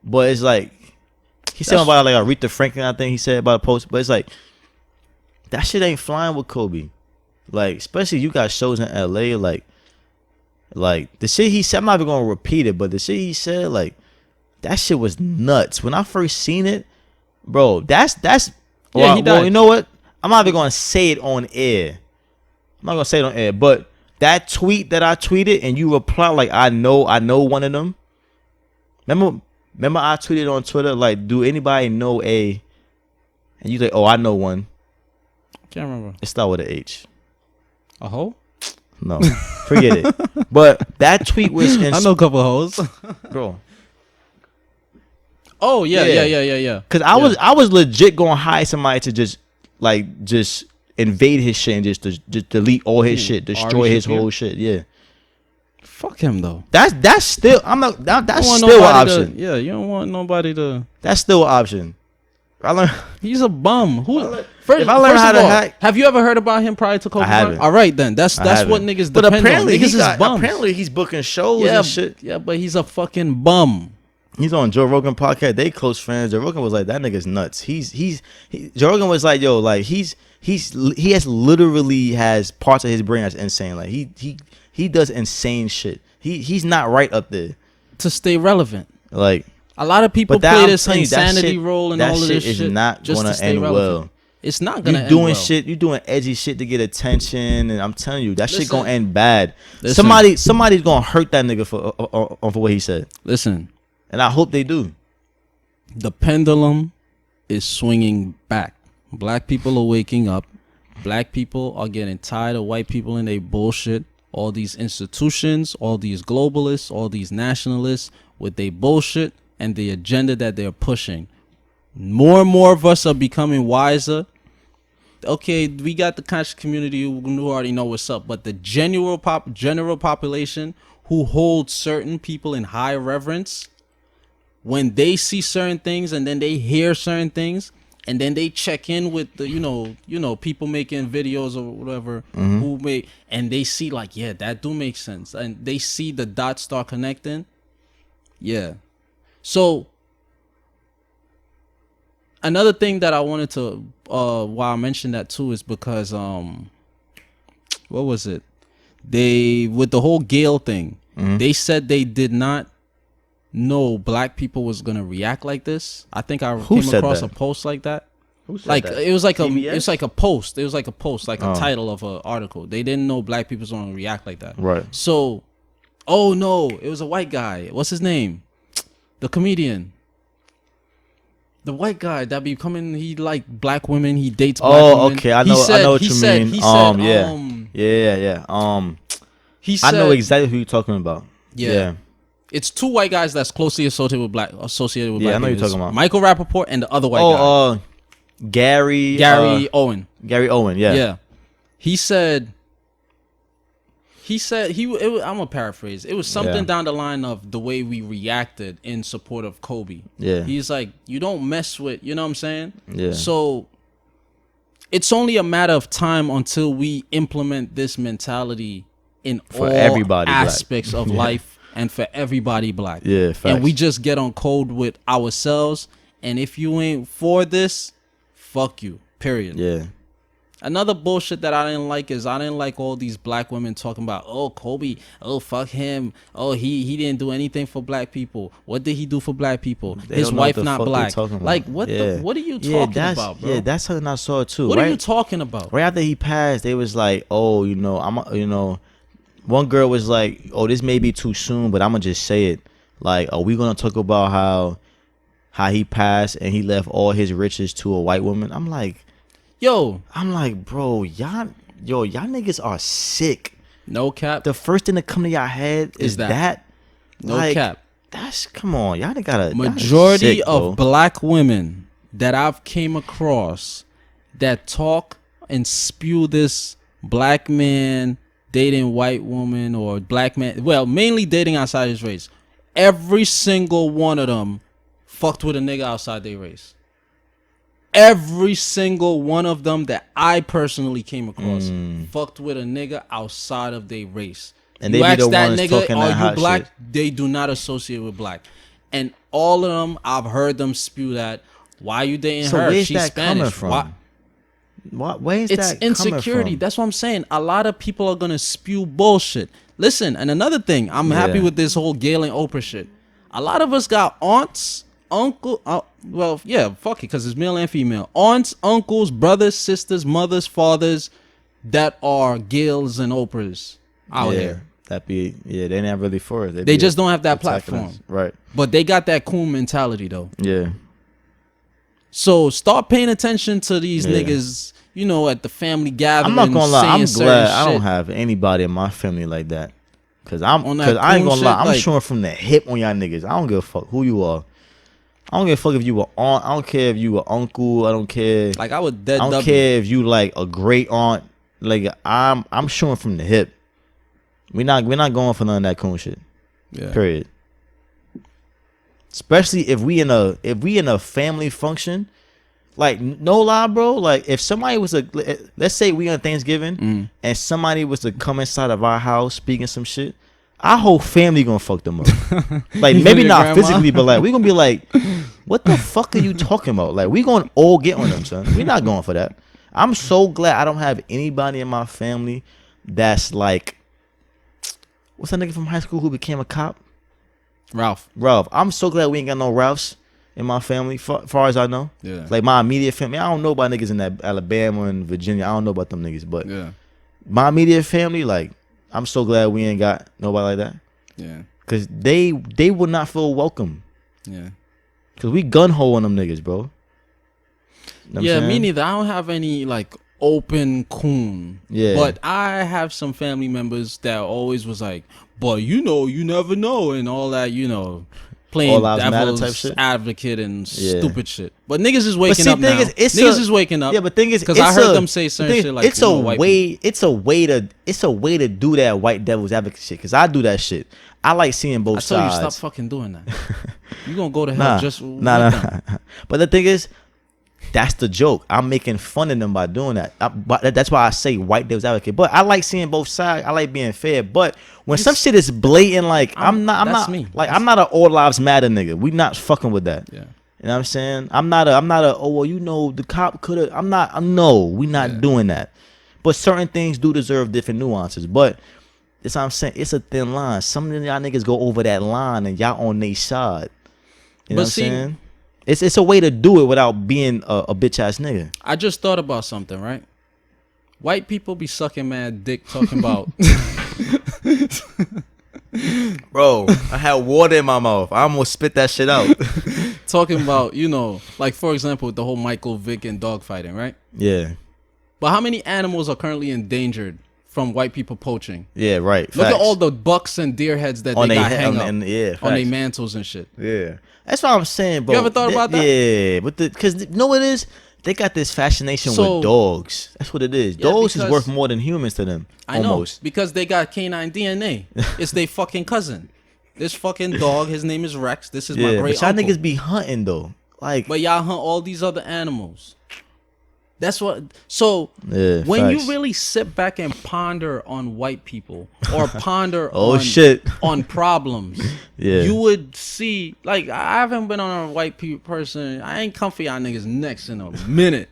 But it's like he said about like Aretha Franklin. I think he said about a post, but it's like that shit ain't flying with Kobe. Like, especially you got shows in LA, like the shit he said, I'm not even gonna repeat it, but the shit he said, like, that shit was nuts. When I first seen it, bro, that's he died. Well, you know what? I'm not even gonna say it on air. I'm not gonna say it on air, but that tweet that I tweeted and you reply like, I know one of them. Remember I tweeted on Twitter like, do anybody know a? And you like, oh, I know one. Can't remember. It started with an H. A hoe? No, forget it. But that tweet was. I know a couple of hoes, bro. Oh yeah. Because I was legit going to hire somebody to just invade his shit and just delete all his shit, destroy his whole shit. Yeah. Fuck him though. That's still that's still an option. You don't want nobody to. That's still an option. He's a bum. If I learn how to hack, have you ever heard about him prior to Kobe Bryant? All right, then that's what niggas but depend apparently on. Niggas is bums. Apparently he's booking shows and shit. Yeah, but he's a fucking bum. He's on Joe Rogan podcast. They close friends. Joe Rogan was like, that nigga's nuts. Joe Rogan was like, yo, like he literally has parts of his brain that's insane. Like he does insane shit. He's not right up there. to stay relevant. Like a lot of people play this insanity role and all of this shit. That shit is not gonna end well. It's not gonna end well. You doing edgy shit to get attention, and I'm telling you, that shit gonna end bad. Somebody's gonna hurt that nigga for what he said. Listen, and I hope they do. The pendulum is swinging back. Black people are waking up. Black people are getting tired of white people and their bullshit. All these institutions, all these globalists, all these nationalists with their bullshit and the agenda that they're pushing. More and more of us are becoming wiser. Okay, we got the conscious community who already know what's up, but the general population who holds certain people in high reverence, when they see certain things and then they hear certain things, and then they check in with the you know people making videos or whatever and they see like, yeah, that do make sense, and they see the dots start connecting. Yeah. So another thing that I wanted to why I mentioned that too is because what was it? They, with the whole Gayle thing, they said they did not know black people was gonna react like this. I think I came across a post like that. Like that? It was like a post. It was like a post, like a title of an article. They didn't know black people was gonna react like that. Right. So, oh no, it was a white guy. What's his name? The comedian. The white guy that be coming, he like black women. He dates black women. Oh, okay. I know what you mean. He said, yeah. He said, I know exactly who you're talking about. Yeah. It's two white guys that's closely associated with black. Yeah, I know you're talking about. Michael Rappaport and the other white guy. Gary Owen. Gary Owen, yeah. Yeah. He said I'm gonna paraphrase. It was something down the line of the way we reacted in support of Kobe. Yeah. He's like, you don't mess with, you know what I'm saying? Yeah. So it's only a matter of time until we implement this mentality in all everybody aspects of life. And for everybody black. Yeah, facts. And we just get on code with ourselves. And if you ain't for this, fuck you. Period. Yeah. Another bullshit that I didn't like is I didn't like all these black women talking about, oh, Kobe, oh, fuck him. Oh, he didn't do anything for black people. What did he do for black people? His wife not black. Like, what are you talking about, bro? Yeah, that's something I saw too. What are you talking about? Right after he passed, they was like, oh, one girl was like, oh, this may be too soon, but I'm going to just say it. Like, are we going to talk about how he passed and he left all his riches to a white woman? I'm like, bro, y'all niggas are sick. No cap. The first thing that come to y'all head is that. No cap. Come on. Y'all got a majority of black women that I've came across that talk and spew this black man dating white woman or black man, well, mainly dating outside his race. Every single one of them fucked with a nigga outside their race. Every single one of them that I personally came across fucked with a nigga outside of their race. And you ask that nigga, are you black? Shit. They do not associate with black. And all of them, I've heard them spew that. Why you dating her? She's Spanish. Why? Where is that insecurity. From? That's what I'm saying. A lot of people are gonna spew bullshit. Listen, and another thing, I'm happy with this whole Gayle and Oprah shit. A lot of us got aunts, fuck it, because it's male and female. Aunts, uncles, brothers, sisters, mothers, fathers that are Gayles and Oprahs out here. They're not really for it. They just don't have that platform. Right. But they got that cool mentality though. Yeah. So start paying attention to these niggas, at the family gathering. I'm not gonna lie. I'm glad I don't have anybody in my family like that. Cause I ain't gonna lie. I'm showing from the hip on y'all niggas. I don't give a fuck who you are. I don't give a fuck if you were aunt. I don't care if you were uncle. I don't care. Like I don't care if you like a great aunt. Like I'm showing from the hip. We're not going for none of that cool shit. Yeah. Period. Especially if we in a family function, like no lie, bro. Like if somebody was let's say we on Thanksgiving and somebody was to come inside of our house speaking some shit, our whole family gonna fuck them up. Like maybe not grandma? Physically, but like we gonna be like, what the fuck are you talking about? Like we gonna all get on them, son. We're not going for that. I'm so glad I don't have anybody in my family that's like, what's that nigga from high school who became a cop? Ralph. I'm so glad we ain't got no Ralphs in my family, far as I know. Yeah. Like my immediate family, I don't know about niggas in that Alabama and Virginia. I don't know about them niggas, but my immediate family, like, I'm so glad we ain't got nobody like that. Yeah. Cause they would not feel welcome. Yeah. Cause we gun ho on them niggas, bro. You know me neither. I don't have any like open coon. Yeah. But I have some family members that always was like, but you know, you never know, and all that, you know, playing devil's advocate and stupid shit. But niggas is waking up now. Niggas is waking up. Yeah, but thing is, because I heard them say certain shit like, it's a way to do that white devil's advocate shit. Cause I do that shit. I like seeing both sides. I told you stop fucking doing that. You gonna go to hell nah. But the thing is, that's the joke. I'm making fun of them by doing that. But that's why I say white devil's advocate. But I like seeing both sides. I like being fair. But when some shit is blatant, like I'm not an all lives matter nigga. We not fucking with that. Yeah. You know what I'm saying? I'm not a oh well, you know, the cop could have. No, we not doing that. But certain things do deserve different nuances. But that's what I'm saying. It's a thin line. Some of y'all niggas go over that line and y'all on their side. You know what I'm saying? It's a way to do it without being a bitch ass nigga. I just thought about something, right? White people be sucking mad dick talking about. Bro, I had water in my mouth. I almost spit that shit out. Talking about, you know, like for example, the whole Michael Vick and dog fighting, right? Yeah. But how many animals are currently endangered from white people poaching? Yeah, right. Look at all the bucks and deer heads that they got hang up on their mantles and shit. Yeah. That's what I'm saying, bro. You ever thought about that? Yeah, but because you know what it is? They got this fascination with dogs. That's what it is. Dogs is worth more than humans to them. I know, because they got canine DNA. It's their fucking cousin. This fucking dog, his name is Rex. This is my great uncle. Y'all niggas be hunting though. Like, but y'all hunt all these other animals. That's what. So when you really sit back and ponder on white people or ponder on problems, you would see. Like, I haven't been on a white person. I ain't come for y'all niggas next in a minute.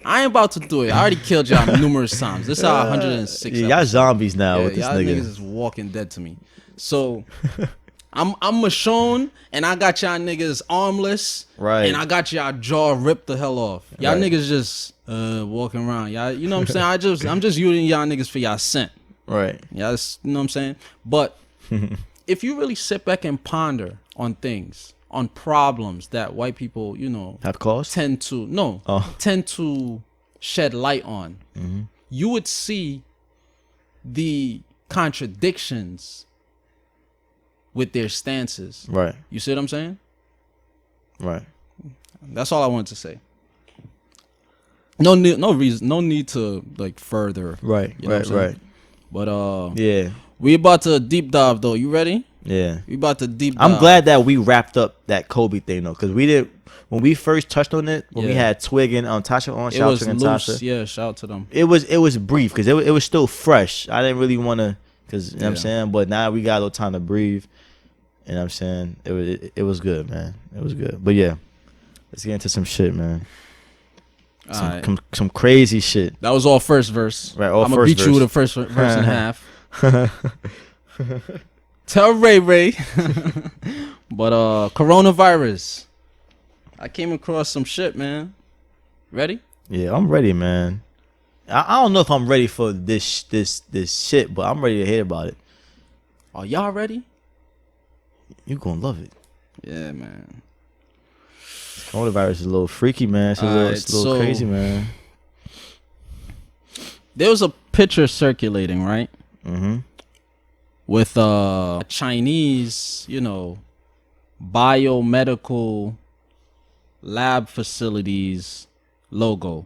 I ain't about to do it. I already killed y'all numerous times. This is our 106. Y'all zombies now with this y'all nigga. Niggas is walking dead to me. So I'm Michonne, and I got y'all niggas armless, right? And I got y'all jaw ripped the hell off. Y'all niggas just walking around. Y'all, you know what I'm saying? I'm just using y'all niggas for y'all scent, right? Y'all, you know what I'm saying? But if you really sit back and ponder on things, on problems that white people, you know, have caused, tend to shed light on, you would see the contradictions with their stances. Right. You see what I'm saying? Right. That's all I wanted to say. No need to like further. Right. You know right. But yeah. We about to deep dive though. You ready? Yeah. We about to deep dive. I'm glad that we wrapped up that Kobe thing though, because we did when we first touched on it, when we had Twig and Tasha on. Shout out to Tasha. Yeah, shout out to them. It was brief because it was still fresh. I didn't really want to, because you know what I'm saying, but now we got a little time to breathe. You know what I'm saying? It was good, man. It was good. But yeah, let's get into some shit, man. Some crazy shit. That was all first verse. Right, I'm gonna beat you with the first verse and a half. Tell Ray. But coronavirus. I came across some shit, man. Ready? Yeah, I'm ready, man. I don't know if I'm ready for this shit, but I'm ready to hear about it. Are y'all ready? You gonna love it. Yeah, man. Coronavirus is a little freaky, man. It's a little crazy, man. There was a picture circulating, right? Mm-hmm. With a Chinese, you know, biomedical lab facilities logo.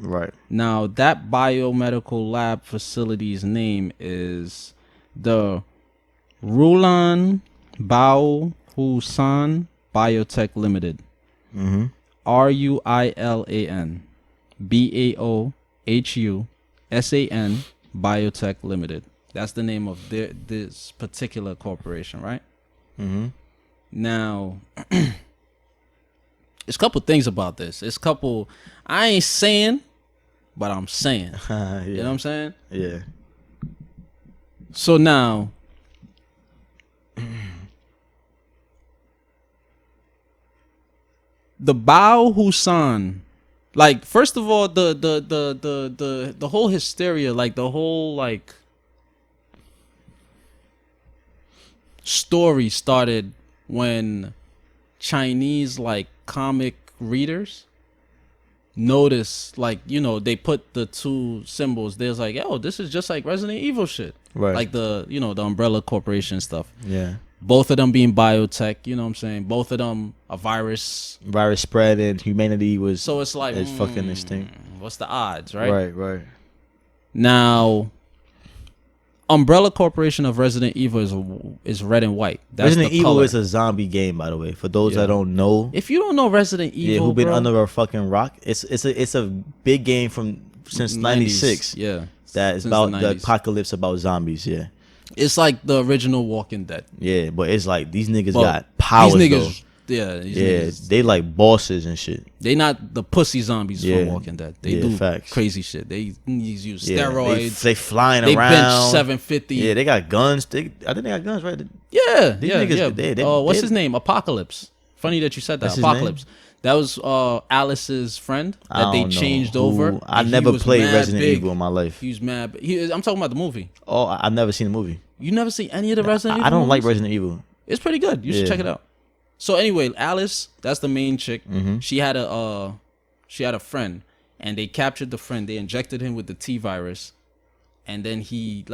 Right. Now, that biomedical lab facility's name is the Rulan Bao Husan Biotech Limited. Mm-hmm. RUILAN BAOHUSAN Biotech Limited. That's the name of this particular corporation, right? Mm-hmm. Now, there's a couple things about this. I ain't saying, but I'm saying. Yeah. You know what I'm saying? Yeah. So now, the Bao Husan, like first of all, the whole hysteria, like the whole like story started when Chinese like comic readers noticed, like, you know, they put the two symbols. There's like, oh, this is just like Resident Evil shit, right? Like the, you know, the Umbrella Corporation stuff. Yeah. Both of them being biotech, you know what I'm saying? Both of them a virus spread and humanity was, so it's like fucking extinct. What's the odds, right? Right. Now, Umbrella Corporation of Resident Evil is red and white. That's Resident the Evil color. is a zombie game, by the way. For those that don't know, if you don't know Resident Evil, who've been bro, under a fucking rock, it's a big game since '96. Yeah, that is about the apocalypse, about zombies. Yeah, it's like the original Walking Dead. Yeah, but it's like these niggas got powers. These niggas, though. Niggas, they like bosses and shit. They not the pussy zombies from Walking Dead. They do crazy shit. They use steroids. They flying they around. They bench 750. Yeah, they got guns. I think they got guns, right? These niggas, what's his name? Apocalypse. Funny that you said that. Apocalypse. That was Alice's friend that they changed over. I never played Resident Evil in my life. He was mad. I'm talking about the movie. Oh, I've never seen the movie. You never seen any of the Resident Evil? I don't like Resident Evil. It's pretty good. You should check it out. So anyway, Alice, that's the main chick. Mm-hmm. She had a friend, and they captured the friend. They injected him with the T virus, and then he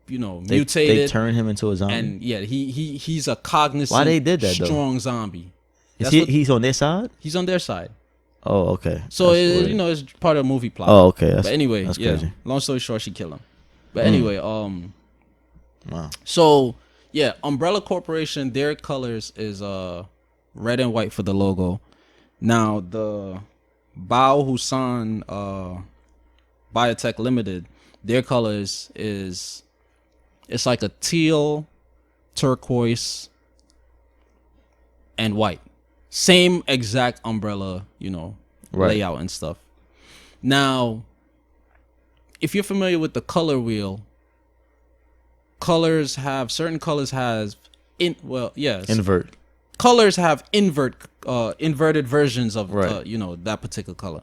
mutated. They turned him into a zombie. And he's a cognizant, why they did that, strong zombie. He's on their side? He's on their side. Oh, okay. So it's part of the movie plot. Oh, okay. But anyway, that's crazy. Long story short, she killed him. But anyway, wow. So Umbrella Corporation, their colors is red and white for the logo. Now the Bao Husan Biotech Limited, their colors it's like a teal, turquoise, and white. Same exact umbrella, layout and stuff. Now, if you're familiar with the color wheel, certain colors has invert. Colors have inverted versions of that particular color.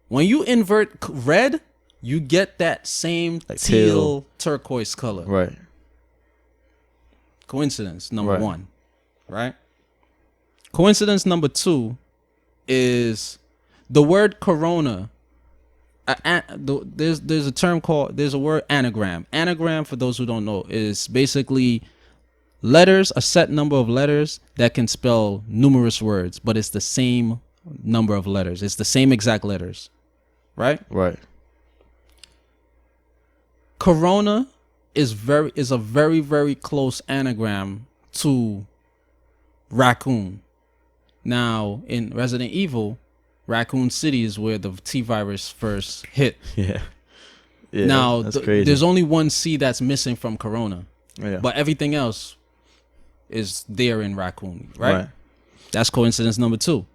When you invert red, you get that same like teal turquoise color. Right. Coincidence number one, right? Coincidence number two is the word corona. There's a word anagram. Anagram, for those who don't know, is basically letters, a set number of letters that can spell numerous words, but it's the same number of letters. It's the same exact letters, right? Right. Corona is a very, very close anagram to raccoon. Now, in Resident Evil, Raccoon City is where the T virus first hit. Yeah. Now, there's only one C that's missing from Corona. Yeah. But everything else is there in Raccoon, right? That's coincidence number two.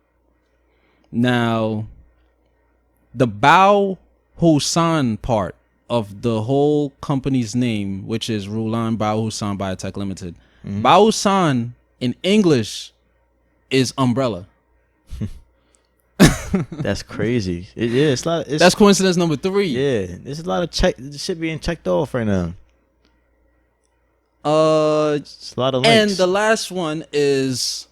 Now, the Bao Husan part of the whole company's name, which is Rulan Bao Husan Biotech Limited. Mm-hmm. Bao Husan in English is umbrella. That's crazy. That's coincidence number three. Yeah, there's a lot of shit being checked off right now. It's a lot of links. And the last one is,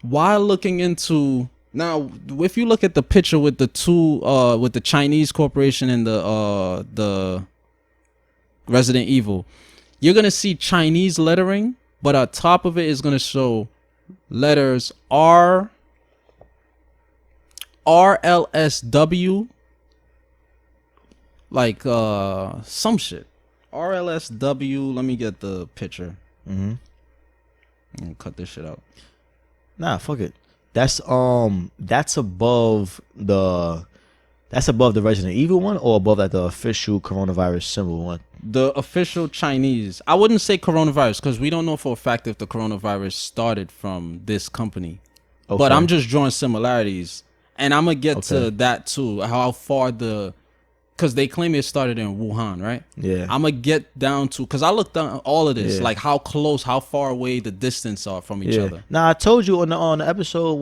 while looking into, now if you look at the picture with the two with the Chinese corporation and the Resident Evil, you're gonna see Chinese lettering, but on top of it is gonna show letters RLSW, like some shit. RLSW. Let me get the picture. Mm-hmm. I'm gonna cut this shit out. Nah, fuck it. That's above the Resident Evil one, or above like the official coronavirus symbol one? The official Chinese. I wouldn't say coronavirus because we don't know for a fact if the coronavirus started from this company. Okay. But I'm just drawing similarities, and I'm gonna get to that too. How far the because they claim it started in Wuhan, right? Yeah. I'm going to get down to, because I looked down all of this, like how close, how far away the distance are from each other. Now, I told you on the episode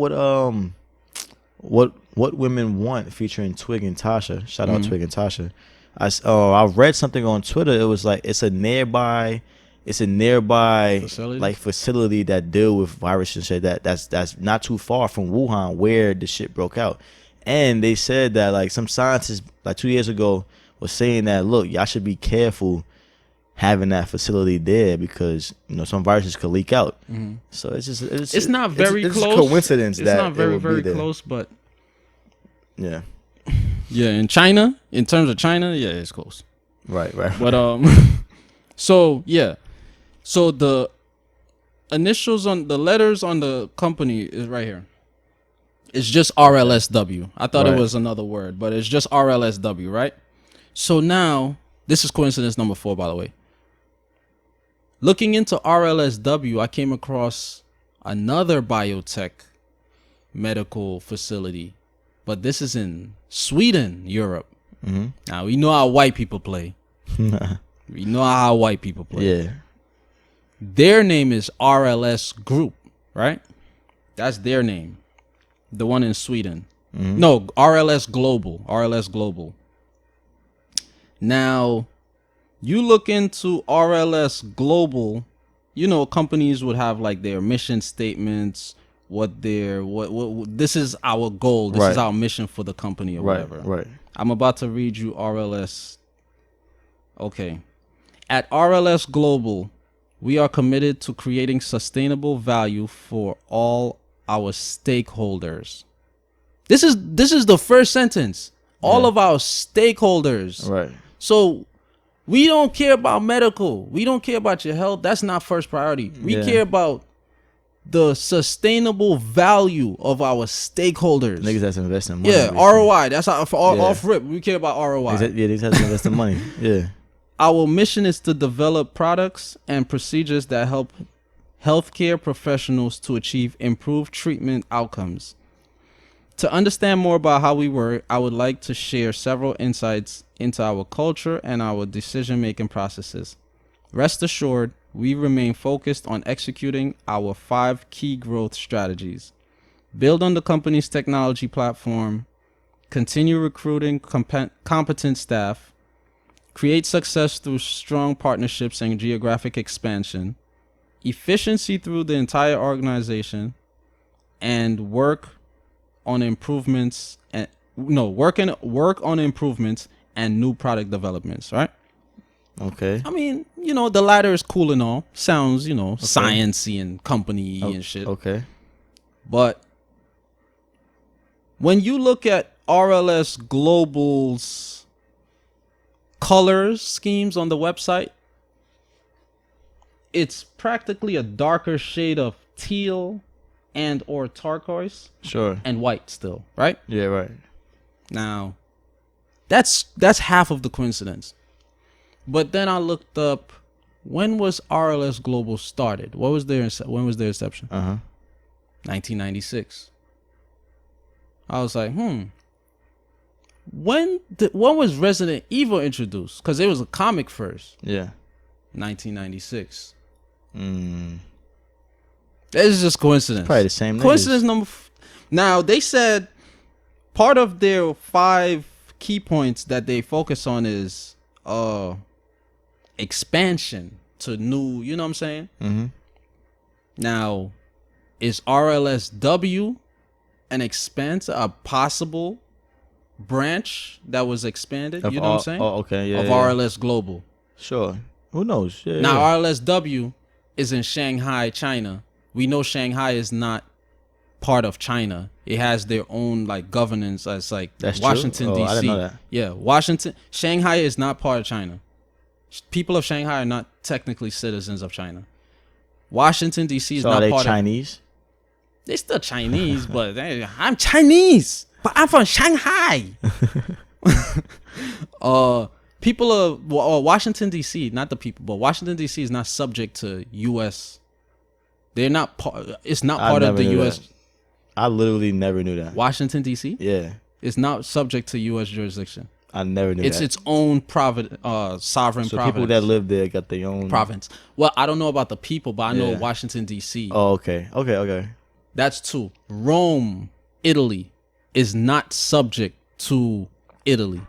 what women want featuring Twig and Tasha. Shout out Twig and Tasha. I read something on Twitter. It was like it's a nearby facility that deal with viruses and shit that's not too far from Wuhan where the shit broke out. And they said that like some scientists like 2 years ago was saying that look, y'all should be careful having that facility there because some viruses could leak out. So it's not very close. It's a coincidence that it's not very close, but yeah. Yeah, in China, in terms of China, yeah, it's close. Right. But so yeah. So the initials on the letters on the company is right here. It's just RLSW. I thought it was another word, but it's just RLSW, right? So now, this is coincidence number 4, by the way. Looking into RLSW, I came across another biotech medical facility, but this is in Sweden, Europe. Now, we know how white people play. We know how white people play. Yeah. Their name is RLS Group, right? That's their name. The one in Sweden. No, RLS Global. RLS Global. Now, you look into RLS Global, companies would have like their mission statements, what this is our goal, this is our mission for the company or whatever. Right. I'm about to read you RLS. Okay. At RLS Global, we are committed to creating sustainable value for all our stakeholders. This is the first sentence. All of our stakeholders. Right. So we don't care about medical. We don't care about your health. That's not first priority. We care about the sustainable value of our stakeholders. Niggas that's investing money. Yeah, ROI. That's how off rip. We care about ROI. Niggas have to invest the money. Yeah. Our mission is to develop products and procedures that help healthcare professionals to achieve improved treatment outcomes. To understand more about how we work, I would like to share several insights into our culture and our decision-making processes. Rest assured, we remain focused on executing our 5 key growth strategies. Build on the company's technology platform, continue recruiting competent staff, create success through strong partnerships and geographic expansion, efficiency through the entire organization, and work on improvements and new product developments, right? Okay. I mean, the latter is cool and all. Sounds, sciencey and company and shit. Okay. But when you look at RLS Global's colors schemes on the website, it's practically a darker shade of teal and or turquoise. Sure. And white still, right? Yeah, right. Now, that's half of the coincidence. But then I looked up, when was RLS Global started? When was their inception? 1996. I was like, when was Resident Evil introduced? Because it was a comic first. Yeah. 1996. It's just coincidence. It's probably the same. Coincidence number. Now they said part of their 5 key points that they focus on is expansion to new. You know what I'm saying? Now, is RLSW a possible branch that was expanded? You know what I'm saying? Oh, okay, yeah. Of RLS Global. Sure. Who knows? Yeah, now, RLSW is in Shanghai, China. We know Shanghai is not part of China. It has their own like governance as like Washington, D.C. I didn't know that. Yeah, Shanghai is not part of China. People of Shanghai are not technically citizens of China. Washington, D.C. is not part Chinese? They're still Chinese, but I'm Chinese, but I'm from Shanghai. People of Washington, D.C., not the people, but Washington, D.C. is not subject to U.S. They're not part. It's not part of the U.S. That. I literally never knew that. Washington, D.C.? Yeah. It's not subject to U.S. jurisdiction. I never knew it's that. its own sovereign so province. People that live there got their own province. Well, I don't know about the people, but I know Washington D.C. Oh, okay. That's two. Rome, Italy, is not subject to Italy.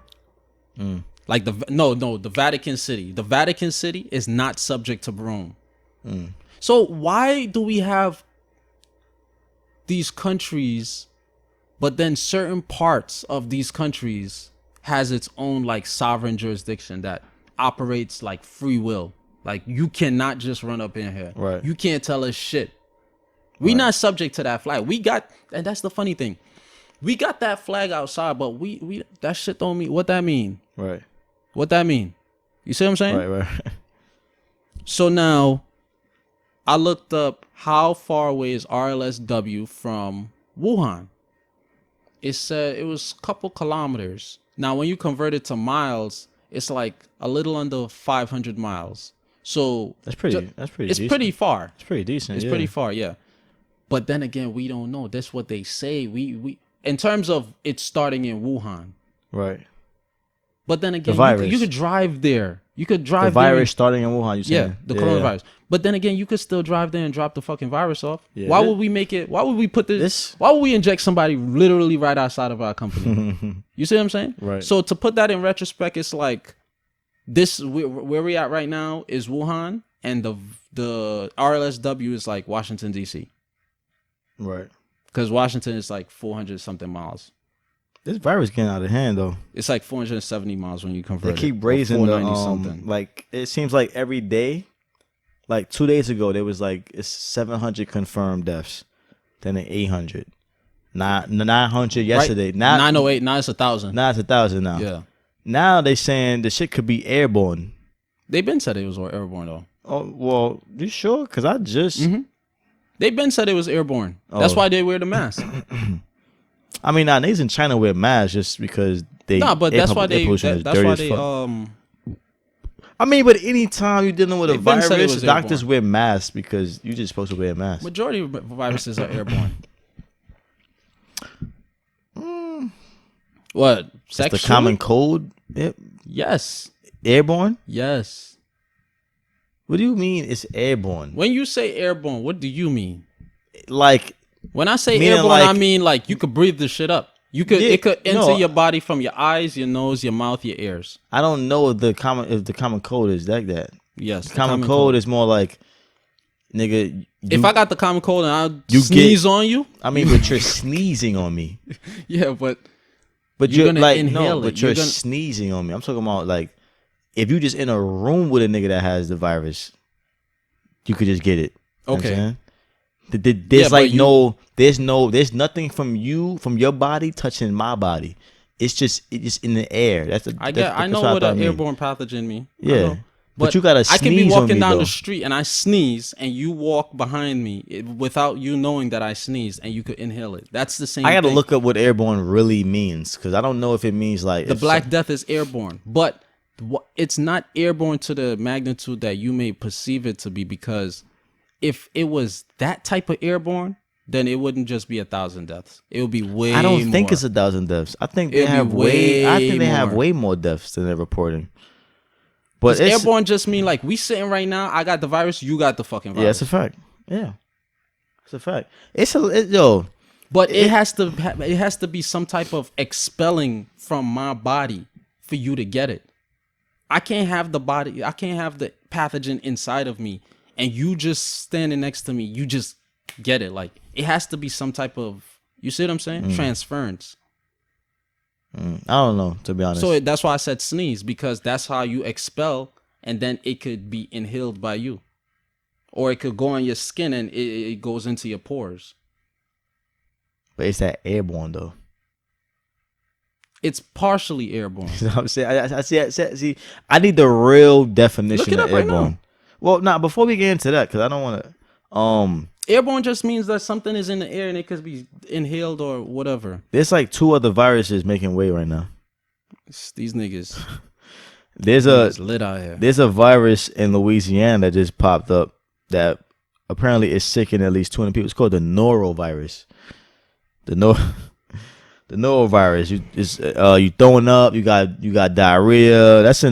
Like the Vatican City. The Vatican City is not subject to Rome. So why do we have these countries, but then certain parts of these countries has its own like sovereign jurisdiction that operates like free will? Like you cannot just run up in here. Right. You can't tell us shit. We not subject to that flag. We got, and that's the funny thing. We got that flag outside, but we that shit don't mean what that mean. Right. What that mean? You see what I'm saying? Right. So now, I looked up how far away is RLSW from Wuhan. It said it was a couple kilometers. Now, when you convert it to miles, it's like a little under 500 miles. So that's pretty. It's decent. Pretty far. It's pretty decent. It's pretty far, yeah. But then again, we don't know. That's what they say. We in terms of it starting in Wuhan, right? But then again, you could drive there. You could drive the virus starting in Wuhan. You saying? The coronavirus. But then again, you could still drive there and drop the fucking virus off. Yeah. Why would we make it? Why would we put this? Why would we inject somebody literally right outside of our company? You see what I'm saying? Right. So to put that in retrospect, it's like this where we at right now is Wuhan, and the RLSW is like Washington D.C. Right. Because Washington is like 400 something miles. This virus getting out of hand though. It's like 470 miles when you convert. They keep raising the like it seems like every day. Like 2 days ago, there was like it's 700 confirmed deaths, then 800, 900 yesterday. Right. Now 908. Now it's 1,000. Now it's 1,000 now. Yeah. Now they saying the shit could be airborne. They've been said it was airborne though. Oh well, you sure? Because I just they've been said it was airborne. That's why they wear the mask. I mean, niggas in China wear masks just because they. Nah, but that's why they. I mean, but anytime you're dealing with a virus, doctors wear masks because you're just supposed to wear a mask. Majority of viruses are airborne. What? It's the common cold? Yes. Airborne? Yes. What do you mean it's airborne? When you say airborne, what do you mean? Like, when I say airborne, I mean like you could breathe this shit up. You could it could enter your body from your eyes, your nose, your mouth, your ears. I don't know if the common cold is like that. Yes, the common cold is more like, nigga. If I got the common cold and I sneeze on you, I mean, but you're sneezing on me. Yeah, but you're gonna like inhale it. But you're sneezing on me. I'm talking about like if you just in a room with a nigga that has the virus, you could just get it. Okay. There's there's nothing from your body touching my body. It's just in the air. I know what an airborne pathogen mean. Yeah, but you gotta sneeze. I can be walking down the street and I sneeze and you walk behind me without you knowing that I sneezed and you could inhale it. That's the same. I gotta look up what airborne really means because I don't know if it means like the Black Death is airborne, but it's not airborne to the magnitude that you may perceive it to be because. If it was that type of airborne, then it wouldn't just be 1,000 deaths. It would be way. I don't think it's 1,000 deaths. I think they have way. I think they have way more deaths than they're reporting. But airborne just mean like we sitting right now. I got the virus. You got the fucking virus. Yeah, it's a fact. Yeah, it's a fact. But it has to be some type of expelling from my body for you to get it. I can't have the pathogen inside of me. And you just standing next to me, you just get it. Like it has to be some type of, you see what I'm saying? Transference. I don't know, to be honest. So that's why I said sneeze because that's how you expel, and then it could be inhaled by you, or it could go on your skin and it goes into your pores. But it's that airborne though. It's partially airborne. You know what I'm saying? I see. I need the real definition of airborne. Right. Well, before we get into that, because I don't want to. Airborne just means that something is in the air and it could be inhaled or whatever. There's like 2 other viruses making way right now. These niggas. There's lit out here. There's a virus in Louisiana that just popped up that apparently is sicking at least 200 people. It's called the norovirus. The The norovirus. You throwing up. You got diarrhea. That's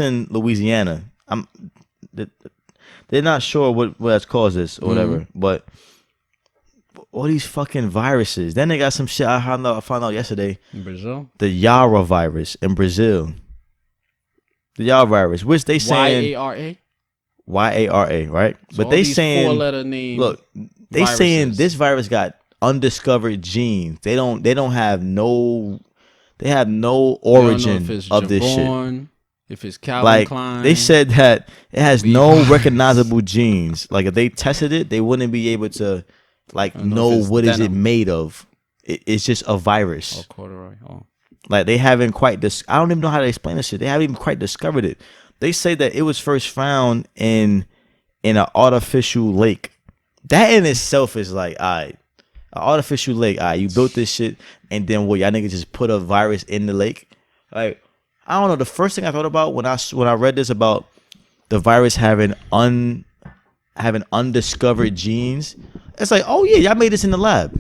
in Louisiana. They're not sure what has caused this or whatever, but all these fucking viruses. Then they got some shit I found out yesterday. In Brazil? The Yara virus in Brazil. The Yara virus, which they saying Y-A-R-A? Y-A-R-A, right? So but they saying 4-letter name. Look, they saying this virus got undiscovered genes. They have no origin of this shit. If it's Calvin Klein. They said that it has no recognizable genes. Like if they tested it, they wouldn't be able to know what is it made of. It's just a virus. Oh, corduroy. Oh. Like they haven't quite I don't even know how to explain this shit. They haven't even quite discovered it. They say that it was first found in an artificial lake. That in itself is like, all right, an artificial lake. All right, you built this shit, and then what? Y'all niggas just put a virus in the lake? Like, I don't know. The first thing I thought about when I read this about the virus having undiscovered genes, it's like, oh yeah, y'all made this in the lab.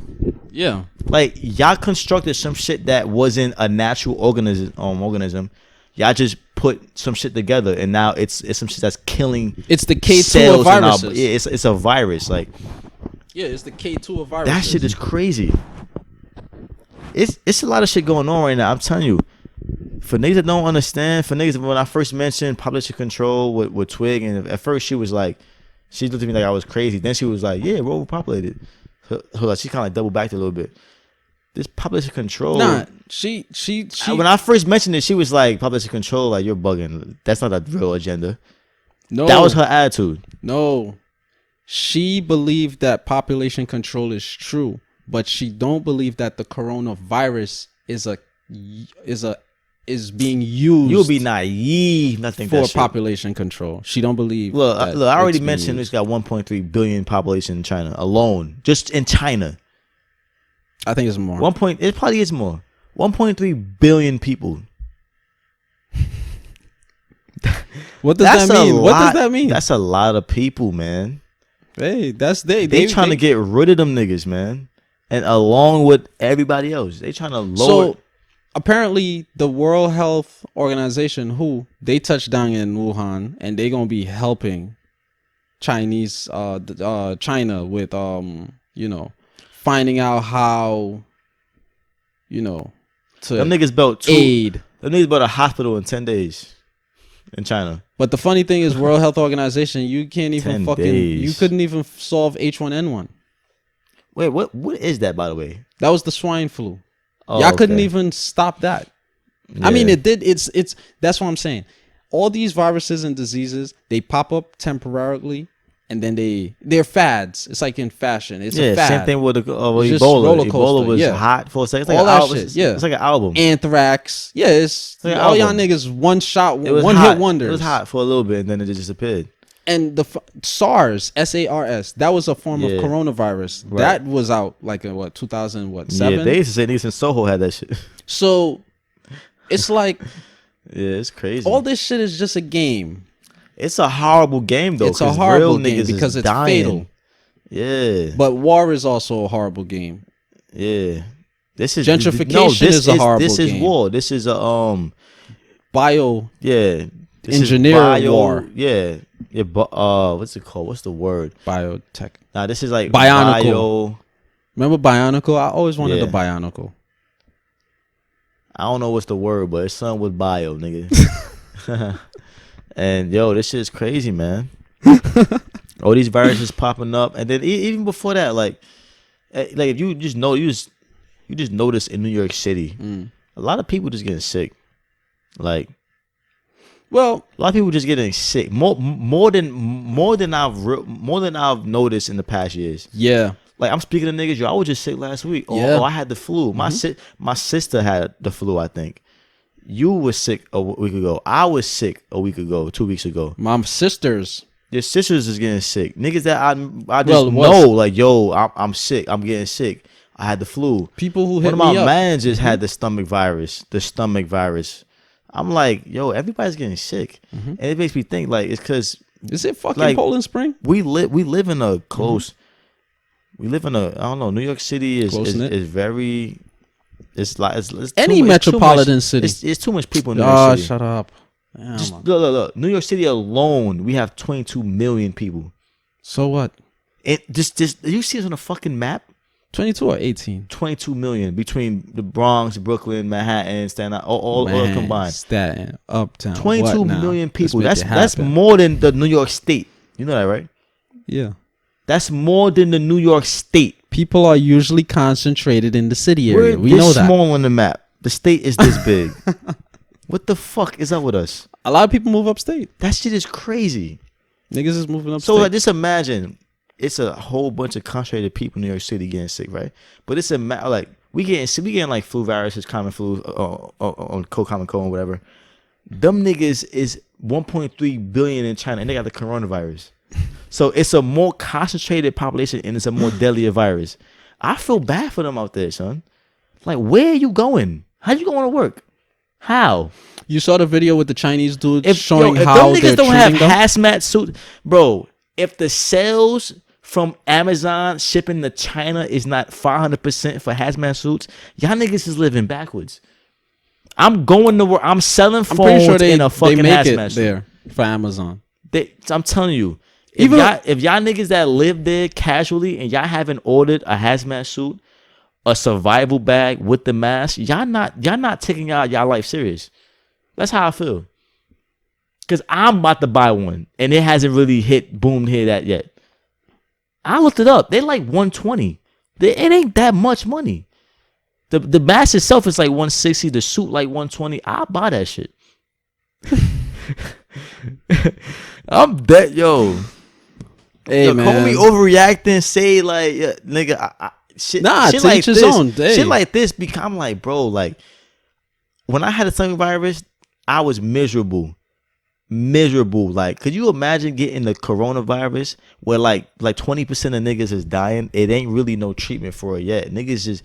Yeah. Like y'all constructed some shit that wasn't a natural organism. Y'all just put some shit together, and now it's some shit that's killing. It's the K2 of viruses. Yeah, it's a virus. Like, yeah, it's the K2 of viruses. That shit is crazy. It's a lot of shit going on right now. I'm telling you. For niggas that don't understand, for niggas, when I first mentioned population control with Twig, and at first she was like, she looked at me like I was crazy. Then she was like, yeah, we're overpopulated. So she kind of doubled back a little bit. This population control. Nah, she. When I first mentioned it, she was like, population control, like you're bugging. That's not a real agenda. No, that was her attitude. No, she believed that population control is true, but she don't believe that the coronavirus is being used. You'll be naive. Nothing for population control. She don't believe. Look, I already mentioned it's got 1.3 billion population in China alone, just in China. I think it's more. It probably is more. 1.3 billion people. What does that mean? What does that mean? That's a lot of people, man. Hey, they trying to get rid of them niggas, man, and along with everybody else, they trying to lower. So, apparently, the World Health Organization, WHO, they touched down in Wuhan, and they gonna be helping China with finding out how, to them niggas built aid. Them niggas built a hospital in 10 days in China. But the funny thing is, World Health Organization, you can't even you couldn't even solve H1N1. Wait, what is that, by the way? That was the swine flu. Oh, y'all couldn't even stop that. Yeah. I mean, it did. It's that's what I'm saying. All these viruses and diseases, they pop up temporarily, and then they're fads. It's like in fashion. It's a fad. Same thing with Ebola. Ebola was hot for a second. It's like all that shit. Yeah, it's like an album. Anthrax. Yeah, it's like all y'all niggas one shot, one hit wonders. It was hot for a little bit, and then it just disappeared. And the SARS, SARS, that was a form of coronavirus. Right. That was out like in 2007? Yeah, they used to say niggas in Soho had that shit. So it's like, yeah, it's crazy. All this shit is just a game. It's a horrible game though. It's a horrible game because it's fatal. Yeah, but war is also a horrible game. Yeah, this is gentrification is a horrible game. This is war. This is a bio. Yeah. Engineer war. Yeah. What's it called? What's the word? Biotech. Nah, this is like Bionicle. Remember Bionicle? I always wanted a Bionicle. I don't know what's the word, but it's something with bio, nigga. And this shit is crazy, man. All these viruses popping up, and then even before that, like if you just notice in New York City, a lot of people just getting sick, like. Well, a lot of people just getting sick more than I've noticed in the past years. Yeah, like I'm speaking to niggas. I was just sick last week. Oh, I had the flu. My sister had the flu. I think you were sick a week ago. I was sick a week ago, 2 weeks ago. My sisters. Your sisters is getting sick. Niggas that I just know, like, yo, I'm sick. I'm getting sick. I had the flu. People who hit me up. One of my mans just had the stomach virus. I'm like, yo, everybody's getting sick, and it makes me think like it's because is it fucking Poland Spring? We live in a close. We live in I don't know. New York City is very It's like it's any metropolitan city. It's too much people in New York City. Shut up. Just look. New York City alone, we have 22 million people. So what? It just you see us on a fucking map? 22 or 18? 22 million between the Bronx, Brooklyn, Manhattan, Staten Island, all combined. Staten, Uptown. 22 million people. That's more than the New York State. You know that, right? Yeah. That's more than the New York State. People are usually concentrated in the city area. We know that. We're small on the map. The state is this big. What the fuck is up with us? A lot of people move upstate. That shit is crazy. Niggas is moving upstate. So like, just imagine, it's a whole bunch of concentrated people in New York City getting sick, right? But it's like we getting like flu viruses, common flu, on common cold, whatever. Them niggas is 1.3 billion in China, and they got the coronavirus. So it's a more concentrated population, and it's a more deadlier virus. I feel bad for them out there, son. Like, where are you going? How you going to work? How? You saw the video with the Chinese dude showing if how them they're niggas don't have them? hazmat suits, bro. If the sales from Amazon shipping to China is not 500% for hazmat suits, y'all niggas is living backwards. I'm going to work. I'm selling phones in a fucking hazmat suit there for Amazon. I'm telling you, if y'all niggas that live there casually and y'all haven't ordered a hazmat suit, a survival bag with the mask, y'all not taking y'all life serious. That's how I feel. Cause I'm about to buy one and it hasn't really boomed here that yet. I looked it up. They're like 120. It ain't that much money. The mask itself is like 160. The suit like 120. I'll buy that shit. I'm dead, yo. Hey, man. Call me overreacting. Say like, nigga, shit like this. Shit like this become like, bro. Like when I had a tummy virus, I was miserable. Like, could you imagine getting the coronavirus where like 20% of niggas is dying? It ain't really no treatment for it yet. Niggas just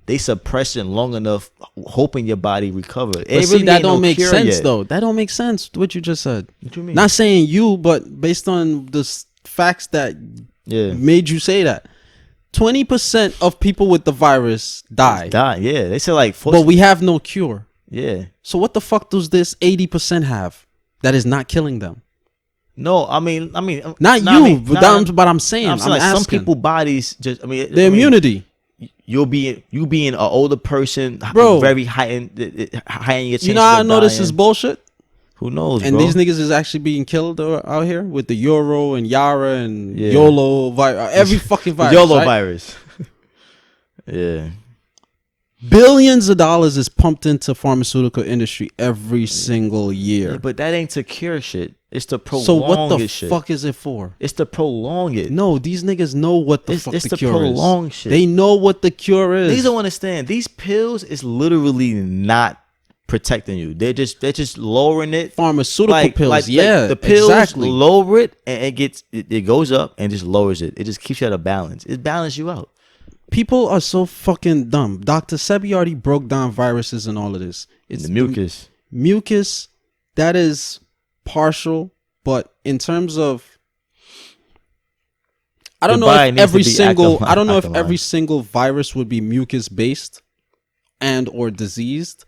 they suppress it long enough, hoping your body recover. But see, really that don't make sense though. That don't make sense. What you just said. What you mean? Not saying you, but based on the facts that made you say that. 20% of people with the virus die. Yeah. They say like, but we have no cure. Yeah. So what the fuck does this 80% have that is not killing them? No, I mean, but I'm saying, I'm like some people bodies just, their immunity. You being an older person, bro, very heightened your chances. You know how I know this is bullshit? Who knows, and bro? These niggas is actually being killed out here with the Euro and Yara and YOLO virus. Every fucking virus. YOLO virus. Yeah. Billions of dollars is pumped into pharmaceutical industry every single year. Yeah, but that ain't to cure shit. It's to prolong it. So what the shit. fuck is it for? It's to prolong it. No, these niggas know what the fuck the cure is. It's to prolong shit. They know what the cure is. Niggas don't understand. These pills is literally not protecting you. They're just lowering it. Pharmaceutical pills, the pills lower it and it goes up and just lowers it. It just keeps you at a balance. It balances you out. People are so fucking dumb. Dr. Sebi already broke down viruses and all of this. It's the mucus. Mucus, that is partial, but in terms of, I don't know if every single virus would be mucus based and or diseased.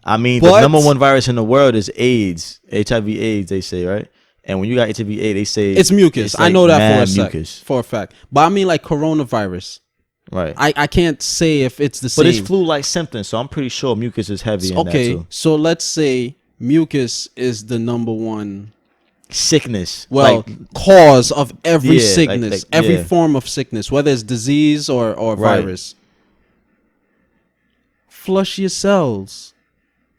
I mean, the number one virus in the world is AIDS, HIV/AIDS. They say, right? And when you got HIV/AIDS, they say it's mucus. Like, I know that for a fact. But I mean, like coronavirus. Right. I can't say if it's the same. But it's flu-like symptoms, so I'm pretty sure mucus is heavy in that too. So let's say mucus is the number one sickness. Well, cause of every sickness, every form of sickness, whether it's disease or virus. Flush your cells.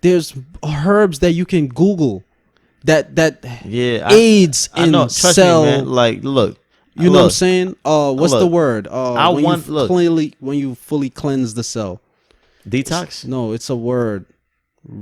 There's herbs that you can Google that aids in cell. Me, man. Like, look. You know what I'm saying? What's the word? When you fully cleanse the cell. Detox? No, it's a word.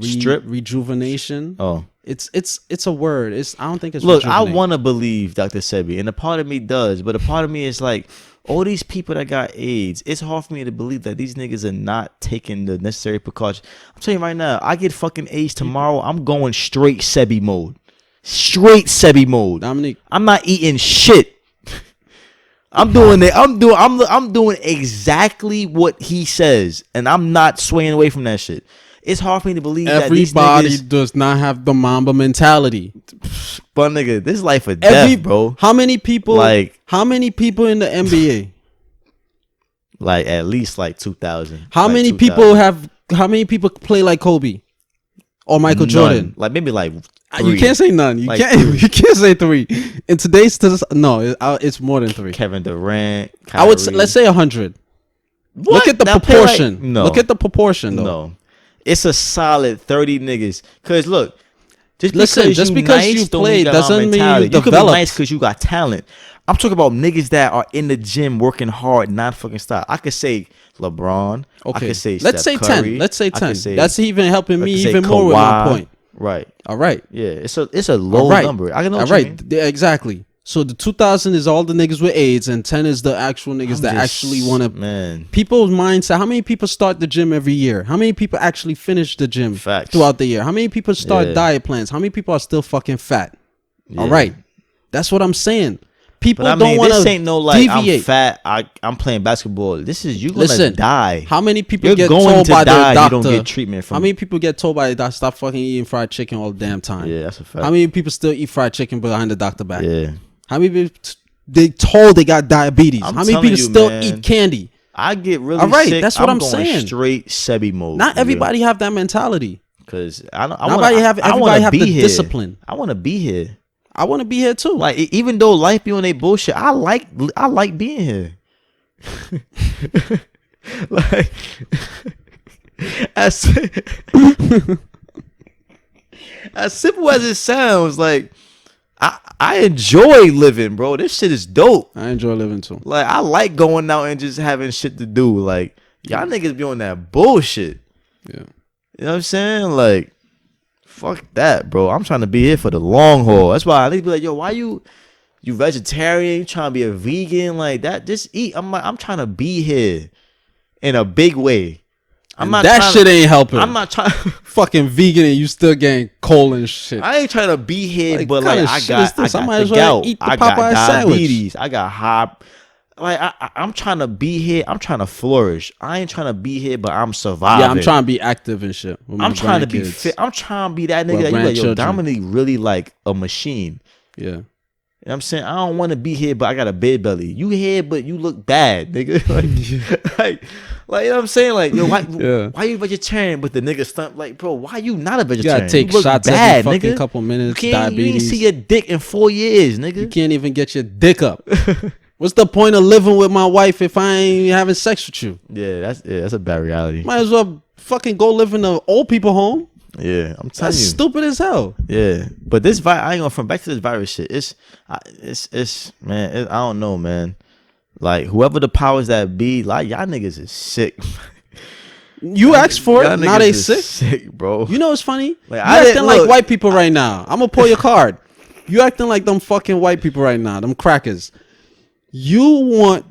Strip? Rejuvenation. Oh. It's a word. I don't think it's Look, I want to believe Dr. Sebi, and a part of me does, but a part of me is like, all these people that got AIDS, it's hard for me to believe that these niggas are not taking the necessary precautions. I'm telling you right now, I get fucking AIDS tomorrow, I'm going straight Sebi mode. Straight Sebi mode. Dominique. I'm not eating shit. I'm doing it. I'm doing exactly what he says, and I'm not swaying away from that shit. It's hard for me to believe everybody does not have the Mamba mentality. But nigga, this is life or death, bro. How many people in the NBA? Like at least like 2,000. How many people play like Kobe or Michael Jordan? Like maybe like 3. You can't say none. You can't say 3. In today's it's more than 3. Kevin Durant, Kyrie. I would say, let's say 100. What? Look at the proportion. Look at the proportion though. No. It's a solid 30 niggas. Cause look, just because you played doesn't mean you could be developed. nice because you got talent. I'm talking about niggas that are in the gym working hard, not fucking stop. I could say LeBron. Okay. I could say let's Steph say Curry. 10. Let's say 10. That's even helping me even more with my point. Right. All right. Yeah. It's a low number. I can know. All right. Yeah, exactly. So the 2,000 is all the niggas with AIDS, and 10 is the actual niggas that actually want to. Man. People's mindset. How many people start the gym every year? How many people actually finish the gym throughout the year? How many people start diet plans? How many people are still fucking fat? Yeah. All right. That's what I'm saying. People don't want to. This ain't no like deviate. I'm fat. I'm playing basketball. This is you gonna die. How many people get told by their doctor? You don't get treatment from. How many people get told by their doctor stop fucking eating fried chicken all the damn time? Yeah, that's a fact. How many people still eat fried chicken behind the doctor back? Yeah. How many people they told they got diabetes? How many people still eat candy? I get really sick. That's what I'm saying. Straight Sebi mode. Not everybody have that mentality. Because everybody have the discipline. I want to be here. I want to be here too. Like even though life be on a bullshit, I like being here. Like as simple as it sounds, like I enjoy living, bro. This shit is dope. I enjoy living too. Like I like going out and just having shit to do. Like y'all niggas be on that bullshit. Yeah. You know what I'm saying? Like fuck that, bro. I'm trying to be here for the long haul. That's why I think be like, yo, why you vegetarian? You trying to be a vegan? Like that? Just eat. I'm trying to be here in a big way. Shit ain't helping. I'm not trying fucking vegan and you still getting colon shit. I ain't trying to be here, but like I got the gout. I got diabetes. I got high. Like I'm trying to be here. I'm trying to flourish. I ain't trying to be here, but I'm surviving. Yeah, I'm trying to be active and shit. I'm trying to be fit. I'm trying to be that nigga that you like, yo, Dominique really like a machine. Yeah. You know what I'm saying? I don't want to be here, but I got a bed belly. You here, but you look bad, nigga. like, you know what I'm saying? Like, yo, why you vegetarian, but the nigga stump? Like, bro, why you not a vegetarian? You gotta take shots every fucking couple minutes. You diabetes. ain't see your dick in 4 years, nigga. You can't even get your dick up. What's the point of living with my wife if I ain't having sex with you? Yeah, that's a bad reality. Might as well fucking go live in an old people home. Yeah, I'm telling you, that's stupid as hell. Yeah, but this I ain't gonna from back to this virus shit. It's man. I don't know, man. Like whoever the powers that be, like y'all niggas is sick. You asked for it, now they sick. Sick, bro. You know what's funny? Like, you acting like white people right now. I'm gonna pull your card. You acting like them fucking white people right now. Them crackers. You want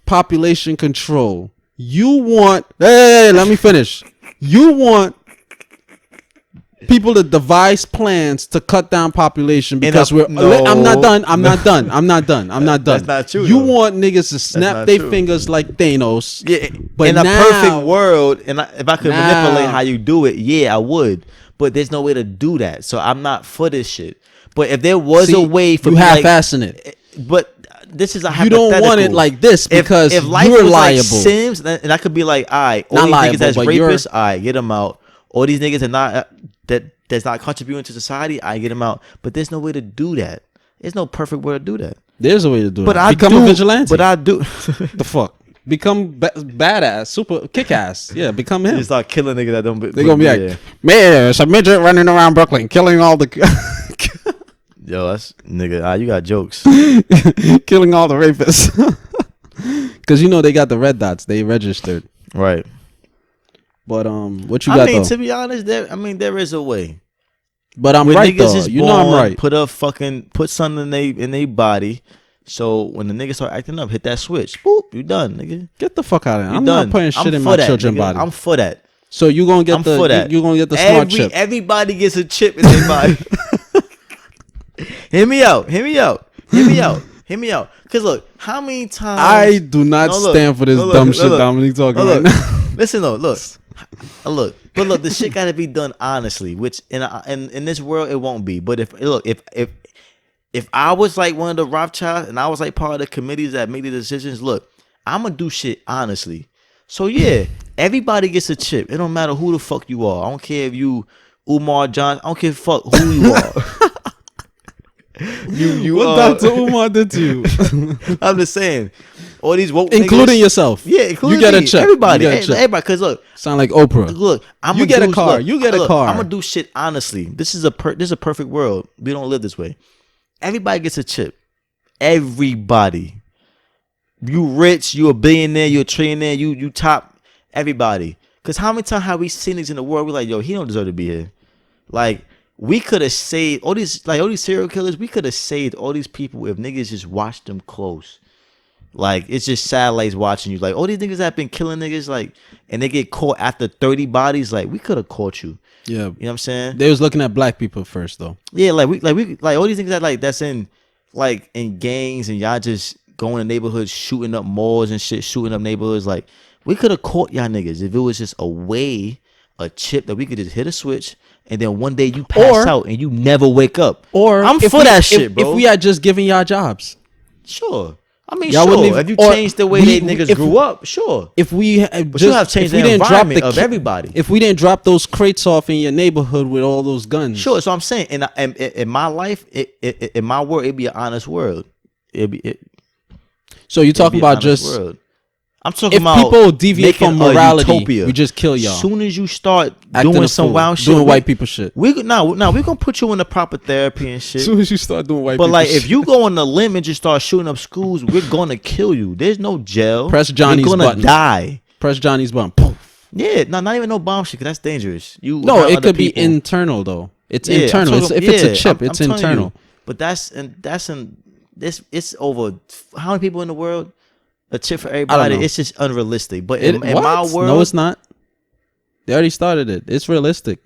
population control. You want. Hey, let me finish. You want people to devise plans to cut down population because I'm not done. That's not true. You want niggas to snap their fingers like Thanos. Yeah, but in a perfect world, and if I could manipulate how you do it, yeah, I would. But there's no way to do that, so I'm not for this shit. But if there was a way for you half-assing it, but this is a hypothetical. You don't want it like this because if life you're was liable. Like Sims, and I could be like, all right, all these niggas that's rapists, all right, get them out. All these niggas are not that's not contributing to society, I get them out. But there's no way to do that. There's no perfect way to do that. There's a way to do it. But become a vigilante. But I do. The fuck. Become badass, super kick ass. Yeah, become him. You start killing niggas that don't. They're gonna be like, man, there's a midget running around Brooklyn, killing all the. Yo, that's nigga. You got jokes. Killing all the rapists. Because you know they got the red dots. They registered. Right. But what you got? To be honest, there is a way. But I'm right though. You know I'm right. Put something in they body. So when the niggas start acting up, hit that switch. Boop, you done, nigga. Get the fuck out of here. I'm not putting shit in my children's body. I'm for that. So you gonna get you gonna get the smart chip. Everybody gets a chip in their body. Hear me out. Hear me out. Cause look, how many times I do not stand for this dumb shit Dominique talking right now. Listen though, look. But look, the shit gotta be done honestly, which in this world it won't be. But if I was like one of the Rothschilds and I was like part of the committees that made the decisions, look, I'm gonna do shit honestly. So yeah, everybody gets a chip. It don't matter who the fuck you are. I don't care if you Umar John. I don't give a fuck who you are. What Dr. Umar did to you? I'm just saying. All these woke including niggas, yourself. Yeah, including you get me. A check. Everybody. Cause look. Sound like Oprah. Look, you get a car. You get a car. I'm gonna do shit honestly. This is a perfect world. We don't live this way. Everybody gets a chip. Everybody. You rich, you a billionaire, you a trillionaire, you top everybody. Cause how many times have we seen these in the world? We're like, yo, he don't deserve to be here. Like, we could have saved all these serial killers. We could have saved all these people if niggas just watched them close. Like, it's just satellites watching you. Like, all these niggas that have been killing niggas, like, and they get caught after 30 bodies. Like, we could have caught you. Yeah, you know what I'm saying? They was looking at black people first, though. Yeah, like we all these niggas that's in gangs, and y'all just going to neighborhoods, shooting up malls and shit, shooting up neighborhoods. Like, we could have caught y'all niggas if it was just a chip that we could just hit a switch, and then one day you pass out and you never wake up. Or I'm for that shit, bro. If we had just given y'all jobs, sure. I mean, sure. If you changed the way they niggas grew up, sure. If we but you have changed the environment of everybody. If we didn't drop those crates off in your neighborhood with all those guns, sure. So I'm saying, in my life, in my world, it'd be an honest world. So you're talking about just world. I'm talking about people deviate from morality. We just kill y'all. As soon as you start doing some wild shit, doing white people shit. We're gonna put you in the proper therapy and shit. As soon as you start doing white people shit. But like, if you go on the limb and just start shooting up schools, we're gonna kill you. There's no jail. Press Johnny's button. You're gonna die. Press Johnny's button. Poof. Yeah, not even no bomb shit, cause that's dangerous. No, it could be internal though. It's internal. If it's a chip, it's internal. But it's over how many people in the world? A chip for everybody. It's just unrealistic. But in my world, no, it's not. They already started it. It's realistic.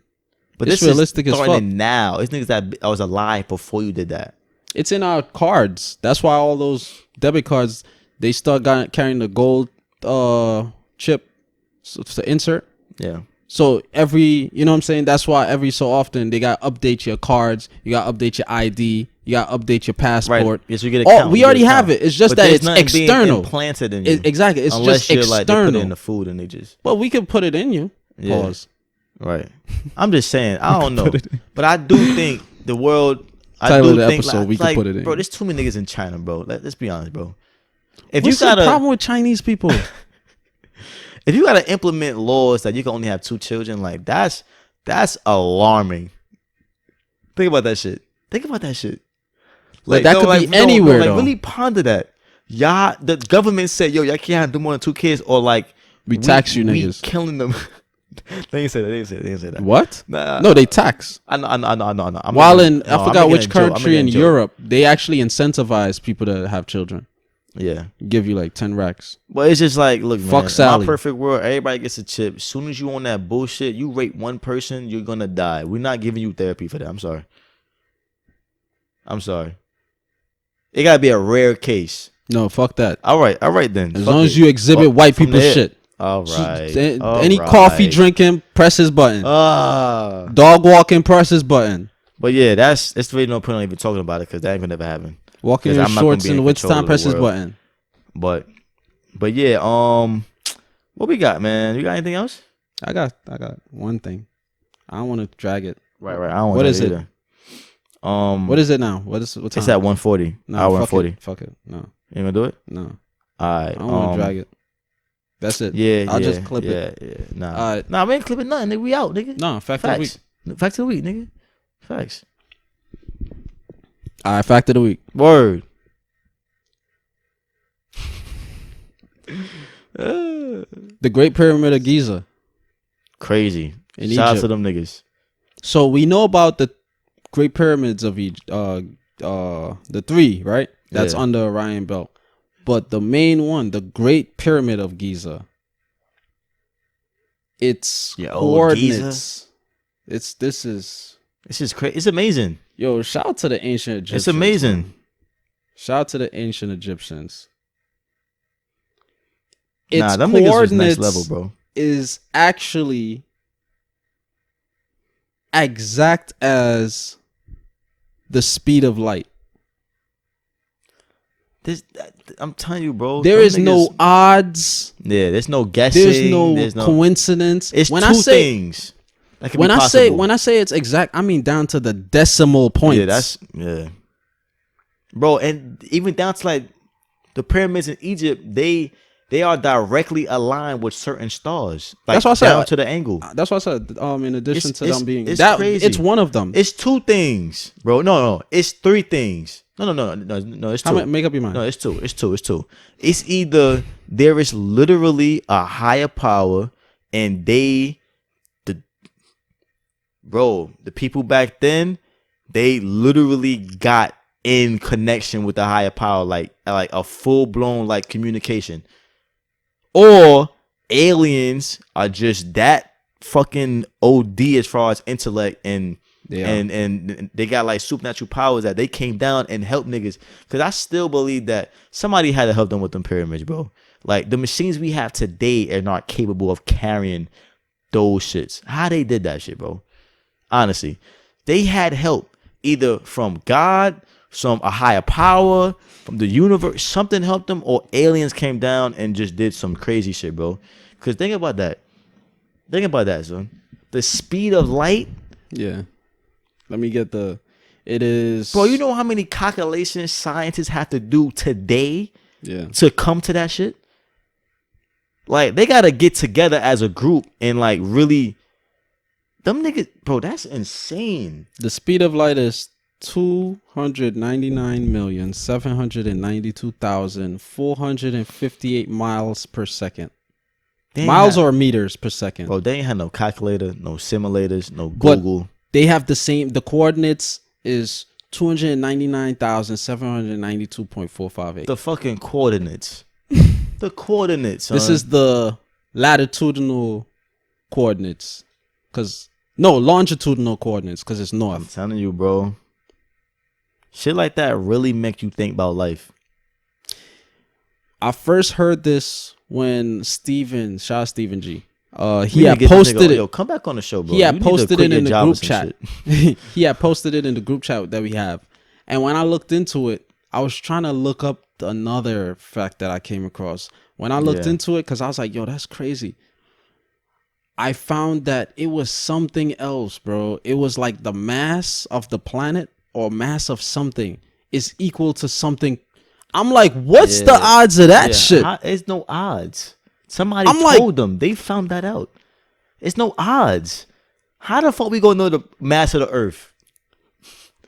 But it's realistic as fuck. Now, it's niggas that I was alive before you did that. It's in our cards. That's why all those debit cards, they start carrying the gold chip to insert. Yeah. So you know what I'm saying? That's why every so often they got to update your cards. You got to update your ID. You got to update your passport. Right. Yes, you get a we already have it. It's just that it's external. Being implanted in you. Exactly. It's unless just you're external. Like they put it in the food and they just. Well, we could put it in you. Yeah. Pause. Right. I'm just saying. I don't know, but I do think the world. Title of the episode. We could put it in. Bro, there's too many niggas in China, bro. Let's be honest, bro. What's the problem with Chinese people? If you gotta implement laws that you can only have 2 children, like that's alarming. Think about that shit. Like that could be anywhere. Like really ponder that. Y'all, the government said, yo, y'all can't have more than 2 kids, or like we tax you niggas. We killing them. They didn't say that. What? Nah. No, they tax. I know. I forgot which country in Europe, they actually incentivize people to have children. Yeah, give you like 10 racks. But it's just like, look, fuck man, Sally. My perfect world, everybody gets a chip. As soon as you on that bullshit, you rape one person, you're gonna die. We're not giving you therapy for that. I'm sorry. It gotta be a rare case. No, fuck that. All right then. As long as you exhibit white people shit. All right. Any coffee drinking, press his button. Dog walking, press his button. But yeah, that's the reason I'm not even talking about it, because that ain't gonna never happen. Walking in your shorts in the wintertime, press his button. But yeah, what we got, man? You got anything else? I got one thing. I don't want to drag it. Right. I don't want What to is either. It? What is it now? What time? It's at 1:40. No, hour 1:40. Fuck it. No. You gonna do it? No. All right. I don't want to drag it. That's it. Yeah. I'll just clip it. Yeah. Nah. All right. Nah, we ain't clipping nothing, nigga. We out, nigga. No, fact of the week. Fact of the week, nigga. Facts. All right, fact of the week. Word. The Great Pyramid of Giza. Crazy. In Shout out Egypt. to them niggas. So we know about the Great Pyramids of Egypt, the 3, right? That's under Orion Belt. But the main one, the Great Pyramid of Giza, its coordinates. This is crazy. It's amazing. Yo, shout out to the ancient Egyptians. It's amazing. Man. Shout out to the ancient Egyptians. Its them niggas was next level, bro. Is actually exact as the speed of light. I'm telling you, bro. There is no odds. Yeah, there's no guessing. There's no coincidence. It's two things. When I say it's exact, I mean down to the decimal points. Yeah, bro. And even down to like the pyramids in Egypt, they are directly aligned with certain stars. Like, that's what I said. Down to the angle. That's what I said. In addition to them being it's crazy. It's one of them. It's two things, bro. No. It's three things. No. It's two. Make up your mind. No, it's two. It's either there is literally a higher power, and the people back then, they literally got in connection with the higher power, like a full blown like communication. Or aliens are just that fucking OD as far as intellect and they got like supernatural powers that they came down and helped niggas. Cause I still believe that somebody had to help them with them pyramids, bro. Like the machines we have today are not capable of carrying those shits. How they did that shit, bro? Honestly, they had help either from God, from a higher power, from the universe. Something helped them, or aliens came down and just did some crazy shit, bro. Cause think about that, son. The speed of light. Yeah. Let me get it is. Bro, you know how many calculations scientists have to do today to come to that shit? Like, they got to get together as a group and, like, really. Them niggas, bro, that's insane. The speed of light is 299,792,458 miles per second. Miles or meters per second. Bro, they ain't had no calculator, no simulators, no Google. But they have the coordinates is 299,792.458. The fucking coordinates. The coordinates, son. This is the latitudinal coordinates. Longitudinal coordinates, because it's north. I'm telling you, bro. Shit like that really make you think about life. I first heard this when Stephen G. He had posted it. Yo, come back on the show, bro. He had posted it in the group chat. He had posted it in the group chat that we have. And when I looked into it, I was trying to look up another fact that I came across. When I looked into it, because I was like, yo, that's crazy. I found that it was something else, bro. It was like the mass of the planet or mass of something is equal to something. I'm like, what's the odds of that shit? There's no odds. Somebody told them. They found that out. It's no odds. How the fuck we gonna know the mass of the earth?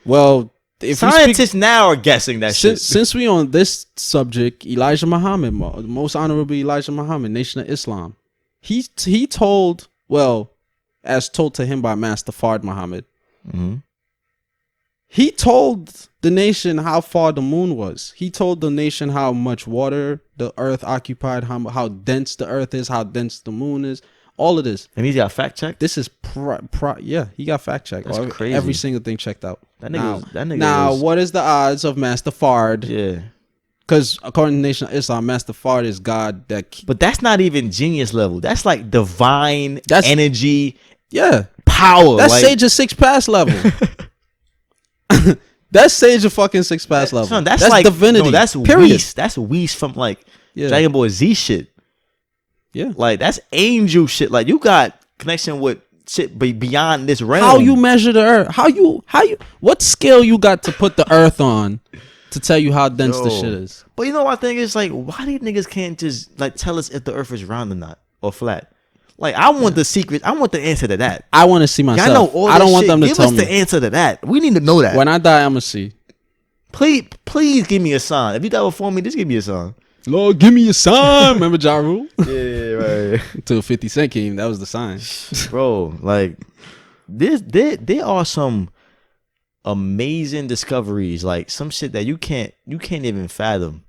Well, if scientists now are guessing that shit. Since we on this subject, Elijah Muhammad, most honorable Elijah Muhammad, Nation of Islam, he told, as told to him by Master Fard Muhammad, he told the nation how far the moon was. He told the nation how much water the earth occupied, how dense the earth is, how dense the moon is, all of this. And he's got fact checked? This is, he got fact checked. That's crazy. Every single thing checked out. That nigga now, what is the odds of Master Fard? Yeah. Because according to Nation of Islam, Master Fard is God. But that's not even genius level. That's like divine energy. Yeah. Power. That's Sage of 6 pass level. That's Sage of fucking 6 pass level. Son, that's like divinity. No, that's Whis. That's Whis from like Dragon Ball Z shit. Yeah. Like that's angel shit. Like you got connection with shit beyond this realm. How you measure the earth? How you what scale you got to put the earth on to tell you how dense the shit is? But you know what I think is like, why these niggas can't just like tell us if the earth is round or not or flat? Like I want the secret. I want the answer to that. I want to see myself. I know all I don't want them to give tell us me the answer to that. We need to know that. When I die, I'm gonna see. Please give me a sign. If you die before me, just give me a sign. Lord, give me a sign. Remember Ja Rule? Yeah, right. Until 50 Cent came, that was the sign. Bro, like there are some amazing discoveries, like some shit that you can't even fathom.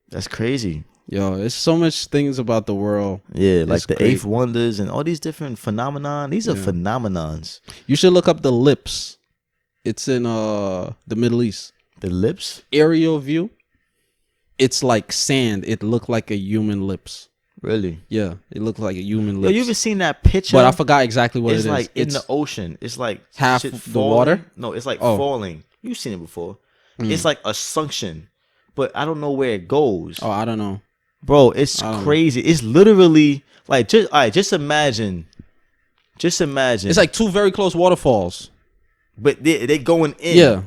That's crazy. Yo, there's so much things about the world. Yeah, like the eighth wonders and all these different phenomenon. These are phenomenons. You should look up the lips. It's in the Middle East. The lips? Aerial view. It's like sand. It looked like a human lips. Really? Yeah, it looked like a human lips. Yo, you ever seen that picture? But I forgot exactly what it is. It's like in the ocean. It's like half shit the water. No, it's like falling. You've seen it before. It's like a suction, but I don't know where it goes. Oh, I don't know, bro. It's crazy. It's literally like just imagine. Just imagine. It's like two very close waterfalls, but they going in. Yeah.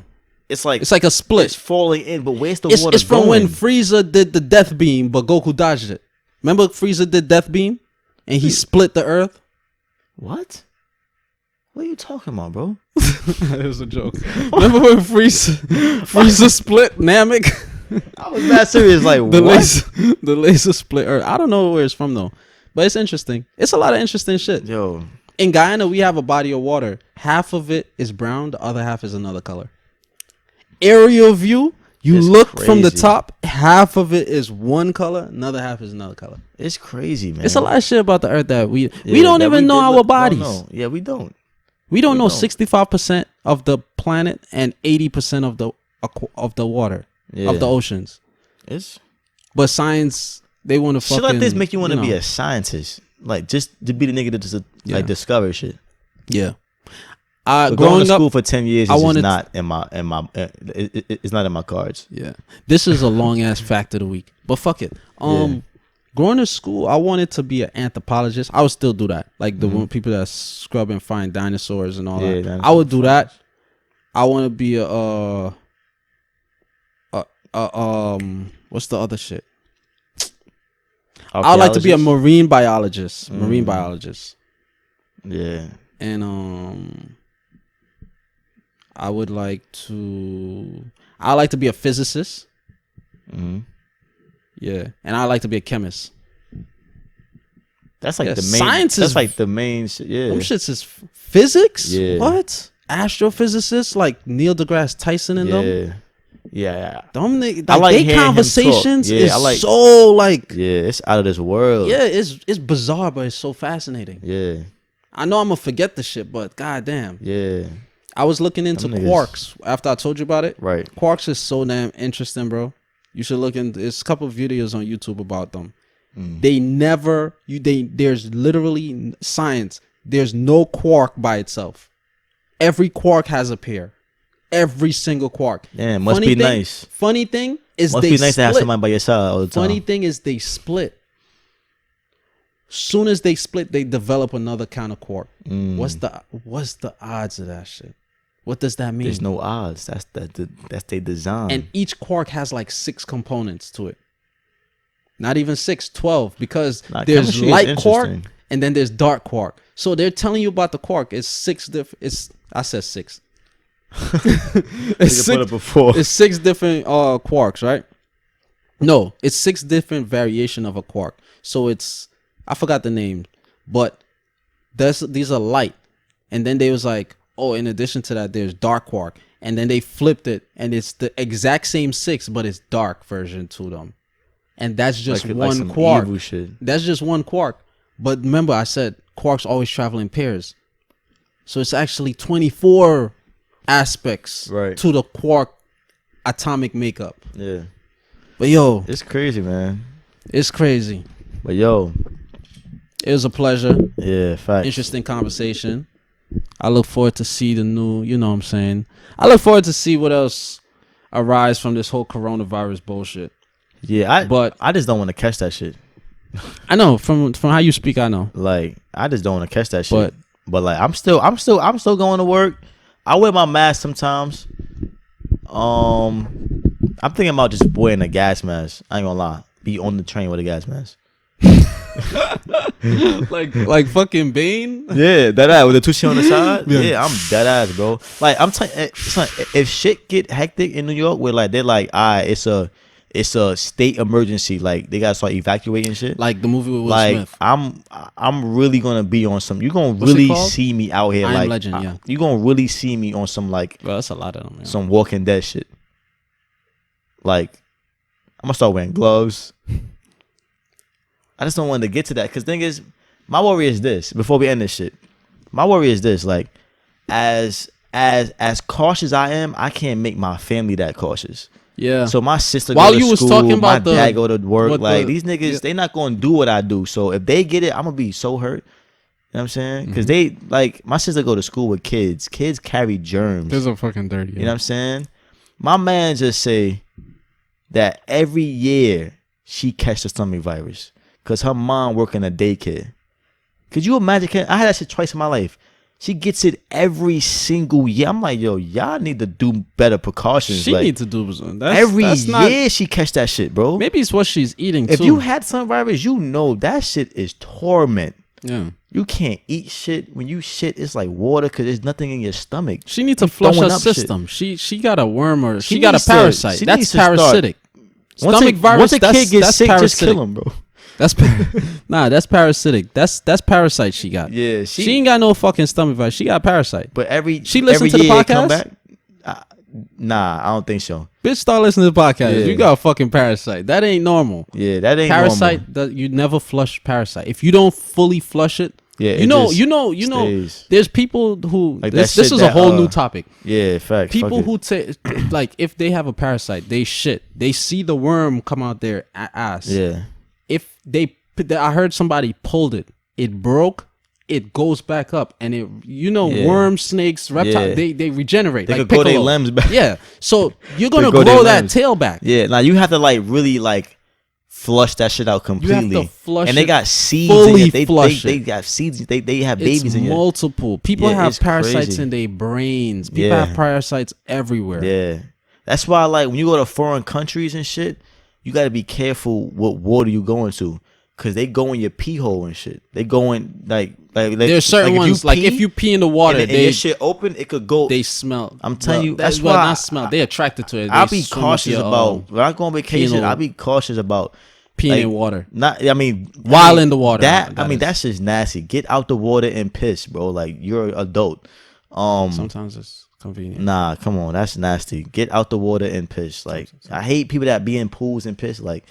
It's like a split. It's falling in, but where's the water? It's from when Frieza did the death beam, but Goku dodged it. Remember Frieza did death beam, and he split the earth. What? What are you talking about, bro? It was a joke. Remember when Frieza split Namek? I was that serious. Like the laser split earth. I don't know where it's from though, but it's interesting. It's a lot of interesting shit. Yo, in Guyana we have a body of water. Half of it is brown, the other half is another color. Aerial view, you look crazy. From the top, half of it is one color, another half is another color. It's crazy, man. It's a lot of shit about the earth that we don't even know our bodies. No. Yeah, we don't. We don't know 65% of the planet and 80% of the water of the oceans. But science, they want to fucking shit like this make you want to be a scientist, like just to be the nigga that just like discover shit. Yeah. Going to school for 10 years is not in my it's not in my cards. Yeah, this is a long ass fact of the week, but fuck it. Going to school, I wanted to be an anthropologist. I would still do that, like the people that scrub and find dinosaurs and all that. I would do that. I want to be what's the other shit? I'd like to be a marine biologist. Yeah, and I like to be a physicist. Yeah, and I like to be a chemist. That's like the main. Science that's like the main. Yeah, them shits is physics. Yeah, what astrophysicists like Neil deGrasse Tyson and them. Yeah. Them they conversations is so like. Yeah, it's out of this world. Yeah, it's bizarre, but it's so fascinating. Yeah, I know I'm gonna forget the shit, but goddamn. Yeah. I was looking into quarks after I told you about it. Right. Quarks is so damn interesting, bro. You should look into. There's a couple of videos on YouTube about them. There's literally science. There's no quark by itself. Every quark has a pair. Every single quark. Yeah, must be nice. Funny thing is must be nice to have somebody by your side all the time. Funny thing is they split. Soon as they split, they develop another kind of quark. What's the odds of that shit? What does that mean? There's no odds. That's their design. And each quark has like 6 components to it. Not even 6, 12. Because there's light quark and then there's dark quark. So they're telling you about the quark. It's 6 different. I said 6. It's 6 different quarks, right? No, it's 6 different variation of a quark. So I forgot the name, but these are light. And then they was like, oh, in addition to that, there's dark quark. And then they flipped it, and it's the exact same 6, but it's dark version to them. And that's just one quark. That's just one quark. But remember, I said quarks always travel in pairs. So it's actually 24 aspects to the quark atomic makeup. Yeah. But yo, it's crazy, man. It's crazy. But yo, it was a pleasure. Yeah, facts. Interesting conversation. I look forward to see the new, you know what I'm saying? I look forward to see what else arise from this whole coronavirus bullshit. Yeah, I just don't want to catch that shit. I know from how you speak, I know. Like, I just don't want to catch that shit. But like I'm still going to work. I wear my mask sometimes. I'm thinking about just wearing a gas mask. I ain't gonna lie. Be on the train with a gas mask. like fucking Bane. Yeah, that ass with the tushy on the side. Yeah, I'm dead ass, bro. Like I'm telling, if shit get hectic in New York, where like they're like, it's a state emergency. Like they gotta start evacuating shit. Like the movie with Will Smith. I'm really gonna be on some. You gonna really see me out here. I Am Legend. Yeah, you gonna really see me on some like. Well, that's a lot of them. Yeah. Some Walking Dead shit. Like, I'm gonna start wearing gloves. I just don't want to get to that because thing is, my worry is this. Before we end this shit, my worry is this: like, as as cautious I am, I can't make my family that cautious. Yeah. So my sister While go to you was school, talking about my dad go to work. Like these niggas, yeah. they not gonna do what I do. So if they get it, I'm gonna be so hurt. You know what I'm saying? Because they like my sister go to school with kids. Kids carry germs. Kids are fucking dirty. You know what I'm saying? My man just say that every year she catch the stomach virus because her mom work in a daycare. Could you imagine? I had that shit twice in my life. She gets it every single year. I'm like, yo, y'all need to do better precautions. She like, need to do something. Every year she catch that shit, bro. Maybe it's what she's eating if too. you had some virus, you know that shit is torment. Yeah. You can't eat shit. When you shit, it's like water because there's nothing in your stomach. She needs to flush her system. Shit. She got a worm or she got a parasite. That's parasitic. Stomach virus. Once a kid gets sick, just kill him, bro. That's that's parasitic. That's parasite she got. Yeah, she ain't got no fucking stomach virus. She got parasite. But she listen to the podcast. Nah, I don't think so. Bitch, start listening to the podcast. Yeah. You got a fucking parasite. That ain't normal. Yeah, that ain't parasite. Normal. You never flush parasite. If you don't fully flush it, yeah, you know. There's people who like this is a whole new topic. Yeah, fact. People who take like if they have a parasite, they shit. They see the worm come out their ass. Yeah. If I heard somebody pulled it, it broke. It goes back up, and worms, snakes, reptiles, they regenerate. They like could grow their limbs back. Yeah, so you're gonna grow that tail back. Yeah, now you have to like really like flush that shit out completely. You have to flush and they got seeds. Fully in it. flush they got seeds. They have babies in it. Multiple people have parasites in their brains. People have parasites everywhere. Yeah, that's why like when you go to foreign countries and shit, you got to be careful what water you going to. Cause they go in your pee hole and shit. They go in like there's certain ones like if you pee in the water, and your shit open, it could go. They smell. I'm telling you, that's why not smell. They attracted to it. I'll be cautious about when I go on vacation. I'll be cautious about peeing in water. While in the water. That's just nasty. Get out the water and piss, bro. Like you're an adult. Sometimes it's convenient. Nah, come on, that's nasty. Get out the water and piss. Like I hate people that be in pools and piss. Like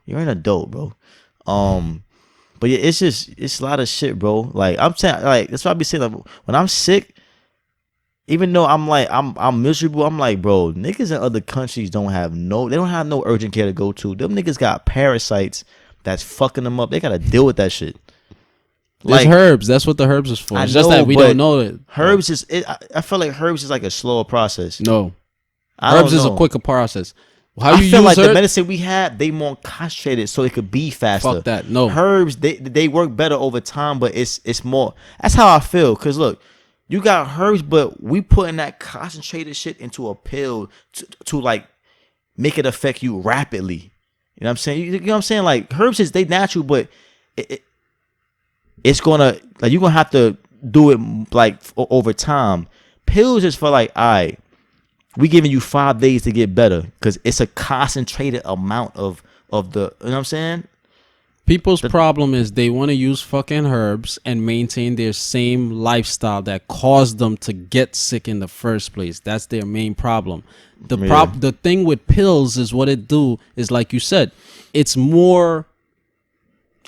you're an adult, bro. But yeah, it's a lot of shit, bro. Like I'm saying, like that's what I be saying. Like, when I'm sick, even though I'm miserable, I'm like, bro, niggas in other countries don't have no urgent care to go to. Them niggas got parasites that's fucking them up. They gotta deal with that shit. Like herbs. That's what the herbs is for. It's just that we don't know it. Herbs I feel like herbs is like a slower process. No, herbs is a quicker process. I feel like the medicine we have, they more concentrated so it could be faster. Fuck that. No. Herbs, they work better over time, but it's more. That's how I feel. Cause look, you got herbs, but we putting that concentrated shit into a pill to like make it affect you rapidly. You know what I'm saying? You know what I'm saying? Like herbs they natural, but it's gonna like you're gonna have to do it like over time. Pills is for like, all right, we giving you 5 days to get better because it's a concentrated amount of the, you know what I'm saying? People's problem is they want to use fucking herbs and maintain their same lifestyle that caused them to get sick in the first place. That's their main problem. The thing with pills is what it do is like you said, it's more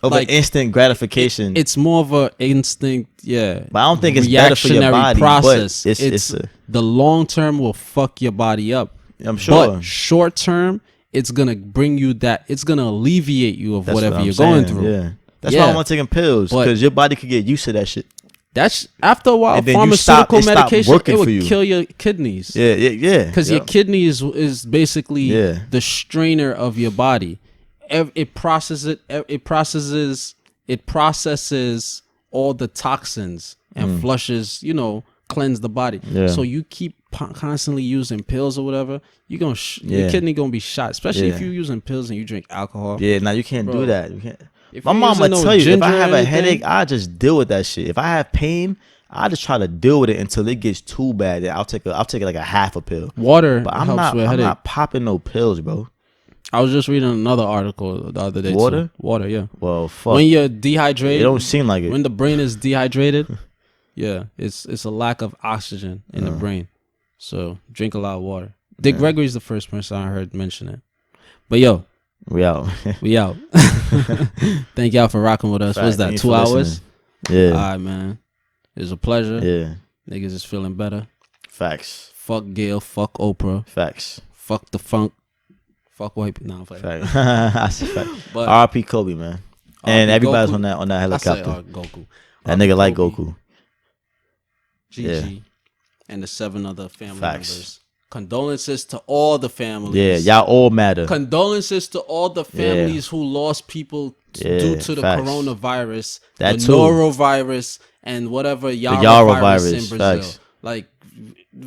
of like, an instant gratification. It's more of an instinct, yeah. But I don't think it's better for your body. Process. But it's the long term will fuck your body up. I'm sure. But short term, it's gonna bring you that. It's gonna alleviate you of whatever you're going through. Yeah, that's why I'm not taking pills because your body could get used to that shit. That's after a while. Pharmaceutical medication it would kill your kidneys. Yeah. Because your kidney is basically the strainer of your body. It processes all the toxins and flushes, cleanse the body. So you keep constantly using pills or whatever, your kidney gonna be shot, especially if you're using pills and you drink alcohol. Now you can't do that. You can't. My mom would tell you, if I have a headache, I just deal with that shit. If I have pain, I just try to deal with it until it gets too bad. Then I'll take like a half a pill. Water, but I'm not popping no pills, bro. I was just reading another article the other day. Water? Water, yeah. Well, fuck. When you're dehydrated, it don't seem like it. When the brain is dehydrated, it's a lack of oxygen in the brain. So drink a lot of water. Dick Gregory's the first person I heard mention it. But yo, we out. We out. Thank y'all for rocking with us. What's that? 2 hours? Yeah. All right, man. It was a pleasure. Yeah. Niggas is feeling better. Facts. Fuck Gayle. Fuck Oprah. Facts. Fuck the funk. Fuck white people. Nah, fact. I said fact. But R.I.P. Kobe, man. And everybody's on that helicopter. I say Goku. That nigga like Goku. GG. And the 7 other family members. Condolences to all the families. Yeah, y'all all matter. Condolences to all the families who lost people due to the coronavirus, the norovirus, and whatever Yara virus in Brazil. Facts. Like,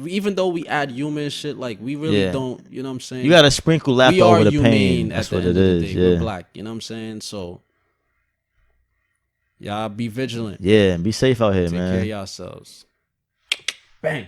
even though we add human shit, like, we really don't, you know what I'm saying? You gotta sprinkle laughter over the pain. That's what it is. We're black, you know what I'm saying? So, y'all be vigilant. Yeah, be safe out here, Take man. Take care of yourselves. Bang.